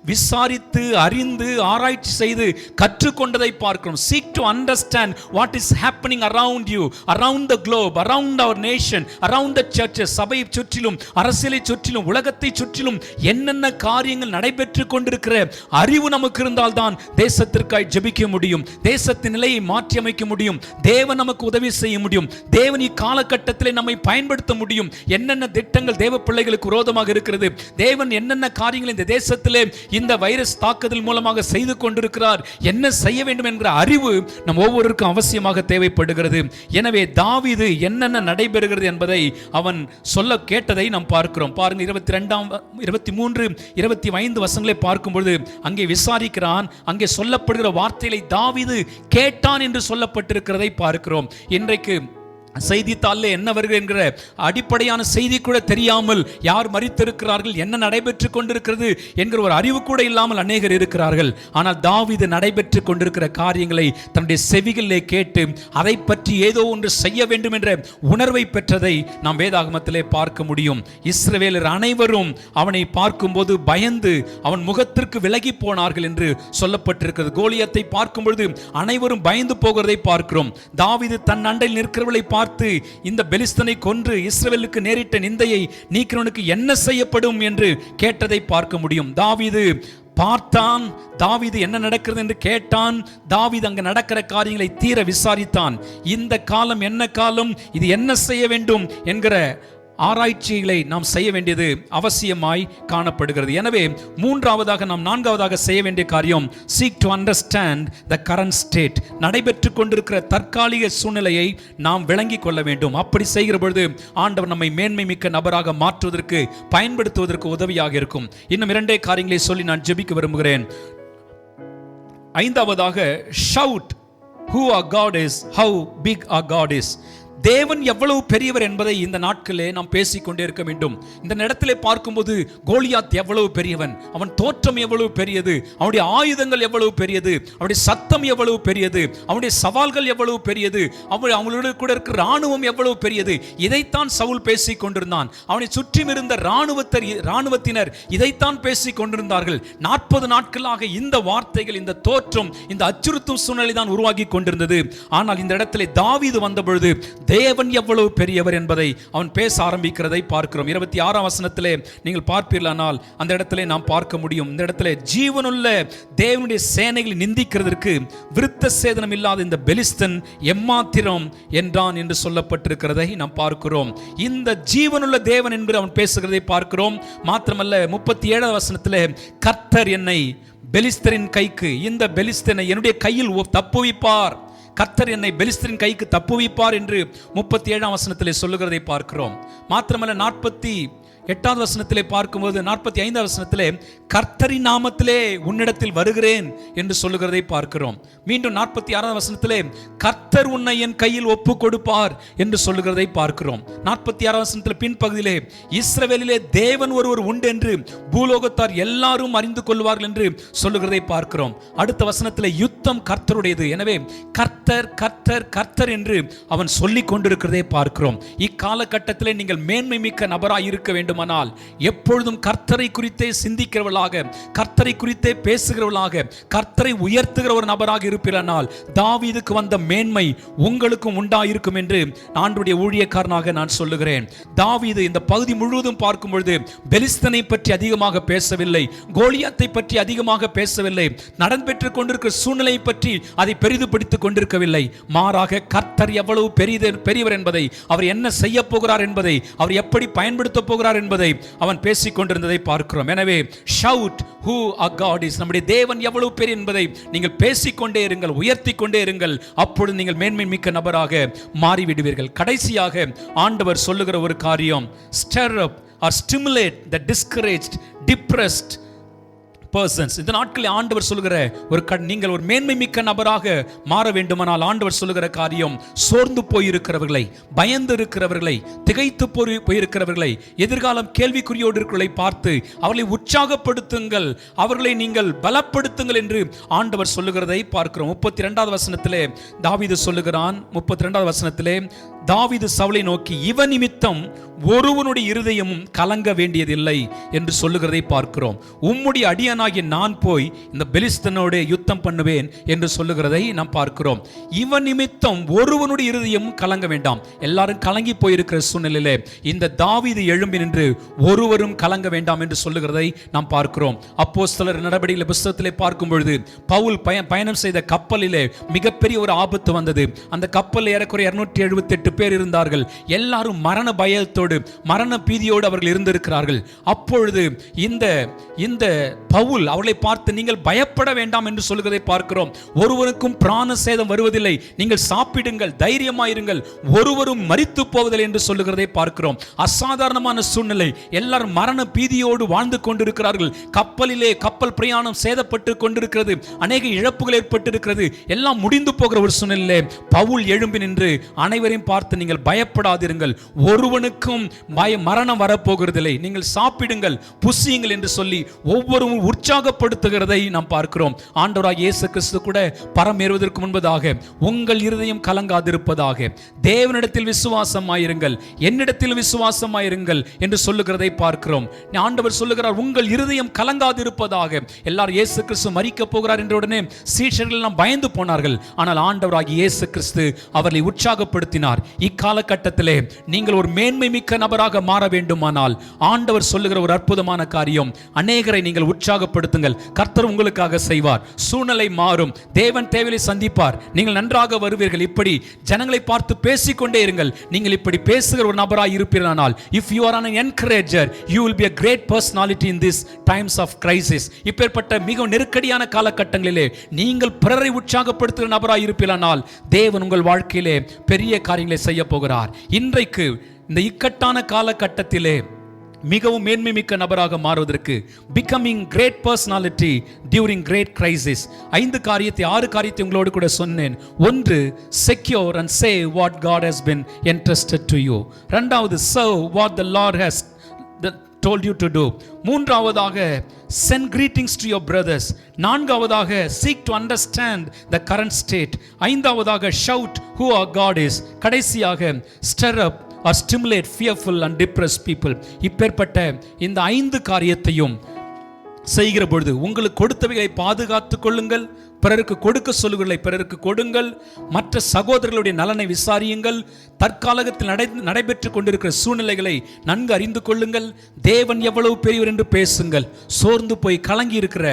விசாரித்து அறிந்து ஆராய்ச்சி செய்து கற்றுக்கொண்டதை பார்க்கிறோம். Seek to understand what is happening around you, around the globe, around our nation, around the churches. சபையை சுற்றிலும், அரசியலை சுற்றிலும், உலகத்தை சுற்றிலும் என்னென்ன காரியங்கள் நடைபெற்று கொண்டிருக்கிற அறிவு நமக்கு இருந்தால் தான் தேசத்திற்காய் ஜெபிக்க முடியும், தேசத்தின் நிலையை மாற்றி அமைக்க முடியும், தேவன் நமக்கு உதவி செய்ய முடியும், தேவன் இக்காலகட்டத்திலே நம்மை பயன்படுத்த முடியும். என்னென்ன திட்டங்கள் தேவ பிள்ளைகளுக்கு விரோதமாக இருக்கிறது, தேவன் என்னென்ன காரியங்கள் இந்த தேசத்திலே இந்த வைரஸ் தாக்குதல் மூலமாக செய்து கொண்டிருக்கிறார், என்ன செய்ய வேண்டும் என்கிற அறிவு நம் ஒவ்வொருவருக்கும் அவசியமாக தேவைப்படுகிறது. எனவே தாவீது என்னென்ன நடைபெறுகிறது என்பதை அவன் சொல்ல கேட்டதை நாம் பார்க்கிறோம். பாருங்க, 23, 25 வசனங்களை பார்க்கும்போது அங்கே விசாரிக்கிறான். அங்கே சொல்லப்படுகிற வார்த்தைகளை தாவீது கேட்டான் என்று சொல்லப்பட்டிருக்கிறதை பார்க்கிறோம். இன்றைக்கு செய்தித்தாளில் என்ன வருகிறது என்கிற அடிப்படையான செய்தி கூட தெரியாமல் யார் மரித்திருக்கிறார்கள், என்ன நடைபெற்று கொண்டிருக்கிறது என்கிற ஒரு அறிவு கூட இல்லாமல் அநேகர் இருக்கிறார்கள். ஆனால் தாவீது நடைபெற்று கொண்டிருக்கிற காரியங்களை தன்னுடைய செவிகளிலே கேட்டு அதை பற்றி ஏதோ ஒன்று செய்ய வேண்டும் என்ற உணர்வை பெற்றதை நாம் வேதாகமத்திலே பார்க்க முடியும். இஸ்ரவேலர் அனைவரும் அவனை பார்க்கும்போது பயந்து அவன் முகத்திற்கு விலகி போனார்கள் என்று சொல்லப்பட்டிருக்கிறது. கோலியத்தை பார்க்கும் பொழுது அனைவரும் பயந்து போகிறதை பார்க்கிறோம். தாவீது தன் அண்டையில் நிற்கிறவர்களை பார்த்து இந்த பெலிஸ்தனை கொன்று இஸ்ரவேலுக்கு நேரிட்ட நிந்தையை நீக்கிறவனுக்கு என்ன செய்யப்படும் என்று கேட்டதை பார்க்க முடியும். தாவீது பார்த்தான், தாவீது என்ன நடக்கிறது என்று கேட்டான், தாவீது அங்கு நடக்கிற காரியங்களை தீர விசாரித்தான். இந்த காலம் என்ன காலம், இது என்ன செய்ய வேண்டும் என்கிற ஆராய்ச்சிகளை நாம் செய்ய வேண்டியது அவசியமாய் காணப்படுகிறது. எனவே நான்காவதாக செய்ய வேண்டிய காரியம், seek to understand the current state. நடைபெற்று கொண்டிருக்கிற தற்காலிக சூழ்நிலையை நாம் விளங்கிக் கொள்ள வேண்டும். அப்படி செய்கிற பொழுது ஆண்டவர் நம்மை மேன்மை மிக்க நபராக மாற்றுவதற்கு, பயன்படுத்துவதற்கு உதவியாக இருக்கும். இன்னும் 2 காரியங்களை சொல்லி நான் ஜெபிக்க விரும்புகிறேன். 5வது, shout who our God is, how big our God is. தேவன் எவ்வளவு பெரியவர் என்பதை இந்த நாட்களே நாம் பேசிக்கொண்டே இருக்க வேண்டும். இந்த இடத்திலே பார்க்கும்போது கோலியாத் எவ்வளவு பெரியவன், அவன் தோற்றம் எவ்வளவு பெரியது, அவனுடைய ஆயுதங்கள் எவ்வளவு பெரியது, அவனுடைய சத்தம் எவ்வளவு பெரியது, அவனுடைய சவால்கள் எவ்வளவு பெரியது, அவங்களோட கூட இருக்கிற ராணுவம் எவ்வளவு பெரியது. இதைத்தான் சவுல் பேசிக் கொண்டிருந்தான். அவனை சுற்றி இருந்த ராணுவத்தினர் இதைத்தான் பேசிக் கொண்டிருந்தார்கள். 40 நாட்களாக இந்த வார்த்தைகள், இந்த தோற்றம், இந்த அச்சுறுத்தும் சூழ்நிலை தான் உருவாகி கொண்டிருந்தது. ஆனால் இந்த இடத்திலே தாவீது வந்த பொழுது தேவன் எவ்வளவு பெரியவர் என்பதை அவன் பேச ஆரம்பிக்கிறதை பார்க்கிறோம். 26ஆம் வசனத்திலே நீங்கள் பார்ப்பீர்களானால் அந்த இடத்திலே நாம் பார்க்க முடியும். இந்த இடத்திலே ஜீவனுள்ள தேவனுடைய சேனைகளை நிந்திக்கிறதற்கு விருத்த சேதனம் இல்லாத இந்த பெலிஸ்தன் எம்மாத்திரம் என்றான் என்று சொல்லப்பட்டிருக்கிறதை நாம் பார்க்கிறோம். இந்த ஜீவனுள்ள தேவன் என்று அவன் பேசுகிறதை பார்க்கிறோம். மாத்திரமல்ல 37ஆம் வசனத்திலே கர்த்தர் என்னை பெலிஸ்தரின் கைக்கு, இந்த பெலிஸ்தனை என்னுடைய கையில் தப்புவிப்பார், கர்த்தர் என்னை பெலிஸ்தரின் கைக்கு தப்புவிப்பார் என்று 37ஆம் வசனத்திலே சொல்லுகிறதை பார்க்கிறோம். மாத்திரமல்ல 48ஆவது வசனத்திலே பார்க்கும்போது 45ஆவது வசனத்திலே கர்த்தரின் நாமத்திலே உன்னிடத்தில் வருகிறேன் என்று சொல்லுகிறதை பார்க்கிறோம். மீண்டும் 46ஆவது வசனத்திலே கர்த்தர் உன்னை என் கையில் ஒப்பு கொடுப்பார் என்று சொல்லுகிறதை பார்க்கிறோம். 46ஆவது வசனத்திலே பின்பகுதியிலே இஸ்ரவேலிலே தேவன் ஒருவர் உண்டு என்று பூலோகத்தார் எல்லாரும் அறிந்து கொள்வார்கள் என்று சொல்லுகிறதை பார்க்கிறோம். அடுத்த வசனத்திலே யுத்தம் கர்த்தருடையது, எனவே கர்த்தர் கர்த்தர் கர்த்தர் என்று அவன் சொல்லிக் கொண்டிருக்கிறதை பார்க்கிறோம். இக்காலகட்டத்திலே நீங்கள் மேன்மை மிக்க நபராய் இருக்க வேண்டும். எப்பொழுதும் கர்த்தரை குறித்தே சிந்திக்கிறவர்களாக, கர்த்தரை குறித்தே பேசுகிறவர்களாக, கர்த்தரை உயர்த்துகிற ஒரு நபராக இருப்பீரானால் தாவீதுக்கு வந்த மேன்மை உங்களுக்கும் உண்டாயிருக்கும் என்று ஆண்டவருடைய ஊழியக்காரனாக நான் சொல்லுகிறேன். தாவீது இந்த பகுதி முழுவதும் பார்க்கும் பொழுது பெலிஸ்தனை பற்றி அதிகமாக பேசவில்லை, கோலியாத்தை பற்றி அதிகமாக பேசவில்லை, நடன்பெற்றுக் கொண்டிருக்கிற சூழ்நிலை பற்றி அதை பெரிதுபடுத்திக் கொண்டிருக்கவில்லை. மாறாக கர்த்தர் எவ்வளவு பெரியவர் என்பதை, அவர் என்ன செய்ய போகிறார் என்பதை, அவர் எப்படி பயன்படுத்த போகிறார் என்பதை அவன் பேசிக் கொண்டிருந்ததை பார்க்கிறோம். எனவே shout who our God is, நம்முடைய தேவன் எவ்வளவு பெரிய என்பதை நீங்கள் பேசிக்கொண்டே இருங்கள், உயர்த்தி கொண்டே இருங்கள். அப்பொழுது நீங்கள் மேன்மை மிக்க நபராக மாறிவிடுவீர்கள். கடைசியாக ஆண்டவர் சொல்லுகிற ஒரு காரியம், stir up or stimulate the discouraged, depressed persons. இந்த நாட்களில் ஆண்டவர் சொல்லுகிற நீங்கள் ஒரு மேன்மை மிக்க நபராக மாற வேண்டுமானால் ஆண்டவர் சொல்லுகிற காரியம், சோர்ந்து போயிருக்கிறவர்களை, பயந்து இருக்கிறவர்களை, திகைத்து போயிருக்கிறவர்களை, எதிர்காலம் கேள்விக்குறியோடு இருக்கிறவர்களை பார்த்து அவர்களை உற்சாகப்படுத்துங்கள், அவர்களை நீங்கள் பலப்படுத்துங்கள் என்று ஆண்டவர் சொல்லுகிறதை பார்க்கிறோம். 32ஆவது வசனத்திலே தாவீது சொல்லுகிறான். 32ஆவது வசனத்திலே தாவீது சவுலை நோக்கி, இவன் நிமித்தம் ஒருவனுடைய இருதயமும் கலங்க வேண்டியதில்லை என்று சொல்லுகிறதை பார்க்கிறோம். உம்முடைய அடியானாகிய நான் போய் இந்த பெலிஸ்தனோடு யுத்தம் பண்ணுவேன் என்று சொல்லுகிறதை நாம் பார்க்கிறோம். இவன் நிமித்தம் ஒருவனுடைய இருதயமும் கலங்க வேண்டாம். எல்லாரும் கலங்கி போயிருக்கிற சூழ்நிலையிலே இந்த தாவீது எழும்பி நின்று ஒருவரும் கலங்க வேண்டாம் என்று சொல்லுகிறதை நாம் பார்க்கிறோம். அப்போஸ்தலர் நடபடிகள் புத்தகத்திலே பார்க்கும் பொழுது பவுல் பயணம் செய்த கப்பலிலே மிகப்பெரிய ஒரு ஆபத்து வந்தது. அந்த கப்பலில் ஏறக்குறைய 278 பேர் இருந்தார்கள். எல்லாரும் மரண பயத்தோடு, மரண பீதியோடு அவர்கள் இருந்திருக்கிறார்கள். அப்பொழுது இந்த பவுல் அவர்களை பார்த்து, நீங்கள் பயப்பட வேண்டாம் என்று சொல்லுகிறதை பார்க்கிறோம். ஒருவருக்கும் பிராண சேதம் வருவதில்லை, நீங்கள் சாப்பிடுங்கள், தைரியமாயிருங்கள், ஒருவரும் மரித்து போவதில்லை என்று சொல்லுகிறதை பார்க்கிறோம். அசாதாரணமான சூழ்நிலை, எல்லாரும் மரண பீதியோடு வாழ்ந்து கொண்டிருக்கிறார்கள். கப்பலிலே கப்பல் பிரயாணம் சேதப்பட்டு கொண்டிருக்கிறது, அநேக இழப்புகள் ஏற்பட்டிருக்கிறது, எல்லாம் முடிந்து போகிற ஒரு சூழ்நிலை பவுல் எழும்பி நின்று அனைவரையும் பார்த்து, நீங்கள் பயப்படாதிருங்கள், ஒருவனுக்கும் மரணம் வரப்போகிறதில்லை, நீங்கள் சாப்பிடுங்கள், புசியுங்கள் என்று சொல்லி ஒவ்வொருவரும் உற்சாகப்படுத்துகிறதை நாம் பார்க்கிறோம். ஆண்டவராகிய இயேசு கிறிஸ்து கூட பரமேறுவதற்கு முன்பதாக உங்கள் இருதயம் கலங்காதிருப்பதாக, தேவனிடத்தில் விசுவாசமாயிருங்கள், என்னிடத்தில் விசுவாசமாயிருங்கள் என்று சொல்லுகிறதை பார்க்கிறோம். ஆண்டவர் சொல்லுகிறார், உங்கள் இருதயம் கலங்காதிருப்பதாக. எல்லாரும் இயேசு கிறிஸ்து மரிக்க போகிறார் என்ற உடனே சீஷர்கள் எல்லாம் பயந்து போனார்கள். ஆனால் ஆண்டவராகிய இயேசு கிறிஸ்து அவர்களை உற்சாகப்படுத்தினார். இக்காலகட்டத்திலே நீங்கள் ஒரு மேன்மை மிக்க நபராக மாற வேண்டுமானால் ஆண்டவர் சொல்லுகிற ஒரு அற்புதமான காரியம், அநேகரை நீங்கள் உற்சாகப்படுத்துங்கள், கர்த்தர் உங்களுக்காக செய்வார், சூழ்நிலை மாறும், தேவன் தேவையை சந்திப்பார், நீங்கள் நன்றாக வருவீர்கள். இப்படி ஜனங்களை பார்த்து பேசிக்கொண்டே இருங்கள். நீங்கள் இப்படி பேசுகிற ஒரு நபராக இருப்பீர்களானால், if you are an encourager, you will be a great personality in this times of crisis. இப்பேற்பட்ட மிக நெருக்கடியான காலகட்டங்களிலே நீங்கள் பிறரை உற்சாகப்படுத்துகிற நபராக இருப்பீர்களானால் தேவன் உங்கள் வாழ்க்கையிலே பெரிய காரியங்களை செய்ய போகிறார். இன்றைக்கு இந்த இக்கட்டான காலகட்டத்திலே மிகவும் மேன்மை மிக்க நபராக மாறுவதற்கு, becoming great personality during great crisis. 6 காரியத்தை உங்களோடு கூட சொன்னேன். 1, secure and say what God has been entrusted to you. 2, serve what the Lord has told you to do. 3, send greetings to your brothers. 4, seek to understand the current state. 5, shout who our God is. கடைசியாக stir up or stimulate fearful and depressed people. இப்பேற்பட்ட இந்த 5 காரியத்தையும் செய்கிற பொழுது உங்களுக்கு கொடுத்தவைகளை பாதுகாத்துக் கொள்ளுங்கள். பிறருக்கு கொடுக்க சொல்லுகளை பிறருக்கு கொடுங்கள். மற்ற சகோதரர்களுடைய நலனை விசாரியுங்கள். தற்காலத்தில் நடைபெற்றுக் கொண்டிருக்கிற சூழ்நிலைகளை நன்கு அறிந்து கொள்ளுங்கள். தேவன் எவ்வளவு பெரியவர் என்று பேசுங்கள். சோர்ந்து போய் கலங்கி இருக்கிற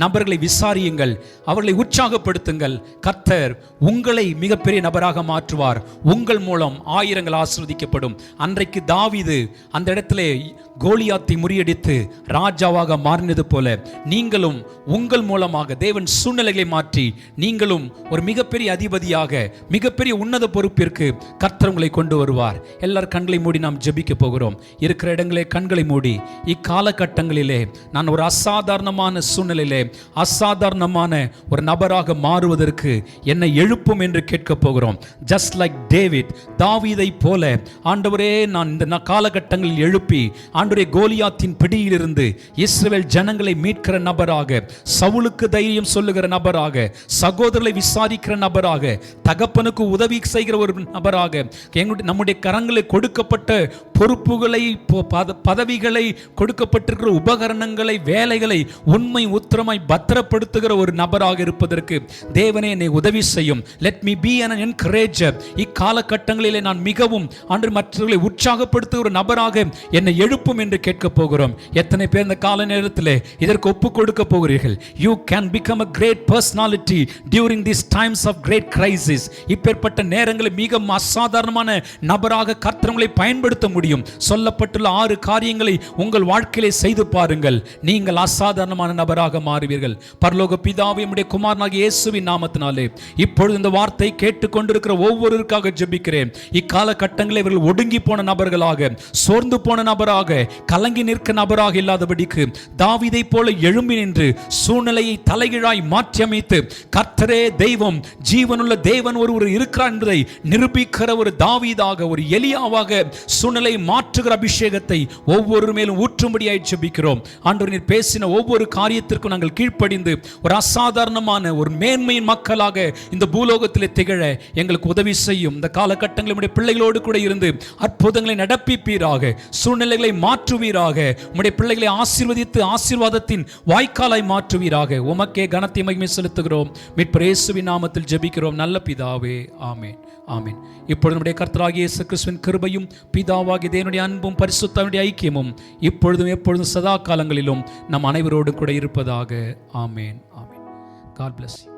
நபர்களை விசாரியுங்கள், அவர்களை உற்சாகப்படுத்துங்கள். கர்த்தர் உங்களை மிகப்பெரிய நபராக மாற்றுவார். உங்கள் மூலம் ஆயிரங்கள் ஆசீர்வதிக்கப்படும். அன்றைக்கு தாவீது அந்த இடத்திலே கோலியாத்தை முறியடித்து ராஜாவாக மாறினது போல நீங்களும் உங்கள் மூலமாக தேவன் சூழ்நிலைகளை மாற்றி நீங்களும் ஒரு மிகப்பெரிய அதிபதியாக, மிகப்பெரிய உன்னத பொறுப்பிற்கு கர்த்தர் உங்களை கொண்டு வருவார். எல்லாரும் கண்களை மூடி நாம் ஜெபிக்க போகிறோம். இருக்கிற இடங்களே கண்களை மூடி, இக்காலகட்டங்களிலே நான் ஒரு அசாதாரணமான சூழ்நிலையிலே அசாதாரணமான ஒரு நபராக மாறுவதற்கு என்னை எழுப்பும் என்று கேட்க போகிறோம். ஜஸ்ட் லைக் டேவிட், தாவீதை போல ஆண்டவரே நான் இந்த காலகட்டங்களில் எழுப்பி ஆண்டவரே கோலியாத்தின் பிடியிலிருந்து இஸ்ரவேல் ஜனங்களை மீட்கிற நபராக, சவுலுக்கு தைரியம் சொல்லுகிற நபராக, சகோதரர்களை விசாரிக்கிற நபராக, தகப்பனுக்கு உதவி செய்கிற ஒரு நபராக, நம்முடைய கரங்களில் கொடுக்கப்பட்ட பொறுப்புகளை, பதவிகளை, கொடுக்கப்பட்டிருக்கிற உபகரணங்களை, வேலைகளை உண்மை உத்தரமாய் பத்திரப்படுத்துகிற ஒரு நபராக இருப்பதற்கு தேவனே என்னை உதவி செய்யும். Let me be an encourager. இக்காலகட்டங்களிலே நான் மிகவும் ஆண்டு மற்றவர்களை உற்சாகப்படுத்துகிற ஒரு நபராக என்னை எழுப்பும் என்று கேட்க போகிறோம். எத்தனை பேர் இந்த கால நேரத்தில் இதற்கு ஒப்பு கொடுக்க போகிறீர்கள்? You can become a great personality during these times of great crisis. இப்பேற்பட்ட நேரங்களில் மிக அசாதாரணமான நபராக கர்த்தர் உங்களை பயன்படுத்த முடியும். சொல்லப்பட்டுள்ள 6 காரியங்களை உங்கள் வாழ்க்கையிலே செய்து பாருங்கள். நீங்கள் அசாதாரணமான நபராக மாறுவீர்கள். பரலோக பிதாவே, உம்முடைய குமாரனாகிய இயேசுவின் நாமத்தினாலே இப்பொழுது இந்த வார்த்தை கேட்டுக்கொண்டிருக்கிற ஒவ்வொருவருக்காக ஜெபிக்கிறேன். இக்காலகட்டங்களில் இவர்கள் ஒடுங்கி போன நபர்களாக, சோர்ந்து போன நபராக, கலங்கி நிற்க நபராக இல்லாதபடிக்கு தாவீதை போல எழும்பி நின்று சூழ்நிலையை தலைகீழாய் மாற்றி அமைத்து கர்த்தரே தெய்வம், ஜீவனுள்ள தேவன் ஒருவர் இருக்கிறார் என்பதை நிரூபிக்கிற ஒரு தாவீதாக, ஒரு எலியாவாக சூழ்நிலை மாற்றுகிற அபிஷேகத்தை ஒவ்வொரு மேலும் ஊற்றும்படியாய் ஜெபிக்கிறோம். ஆண்டவர் நீர் பேசின ஒவ்வொரு காரியத்திற்கும் நாங்கள் கீழ்ப்படிந்து ஒரு அசாதாரணமான ஒரு மேன்மையின் மக்களாக இந்த பூலோகத்திலே திகழ எங்களுக்கு உதவி செய்யும். இந்த காலகட்டங்களில் நம்முடைய பிள்ளைகளோடு கூட இருந்து அற்புதங்களை நடப்பிப்பீராக, சூழ்நிலைகளை மாற்றுவீராக, உம்முடைய பிள்ளைகளை ஆசீர்வதித்து ஆசீர்வாதத்தின் வாய்க்காலாய் மாற்றுவீராக. உமக்கே கனத்தை மகிமை செலுத்துகிறோம். மீட்பர் இயேசுவின் நாமத்தில் ஜெபிக்கிறோம் நல்ல பிதாவே, ஆமென், ஆமென். இப்பொழுது நம்முடைய கர்த்தராகிய இயேசு கிறிஸ்துவின் கிருபையும் பிதாவாகிய தேவனுடைய அன்பும் பரிசுத்தமுடைய ஐக்கியமும் இப்பொழுதும் எப்பொழுதும் சதா காலங்களிலும் நம் அனைவரோடு கூட இருப்பதாக. ஆமென், ஆமென். God bless you.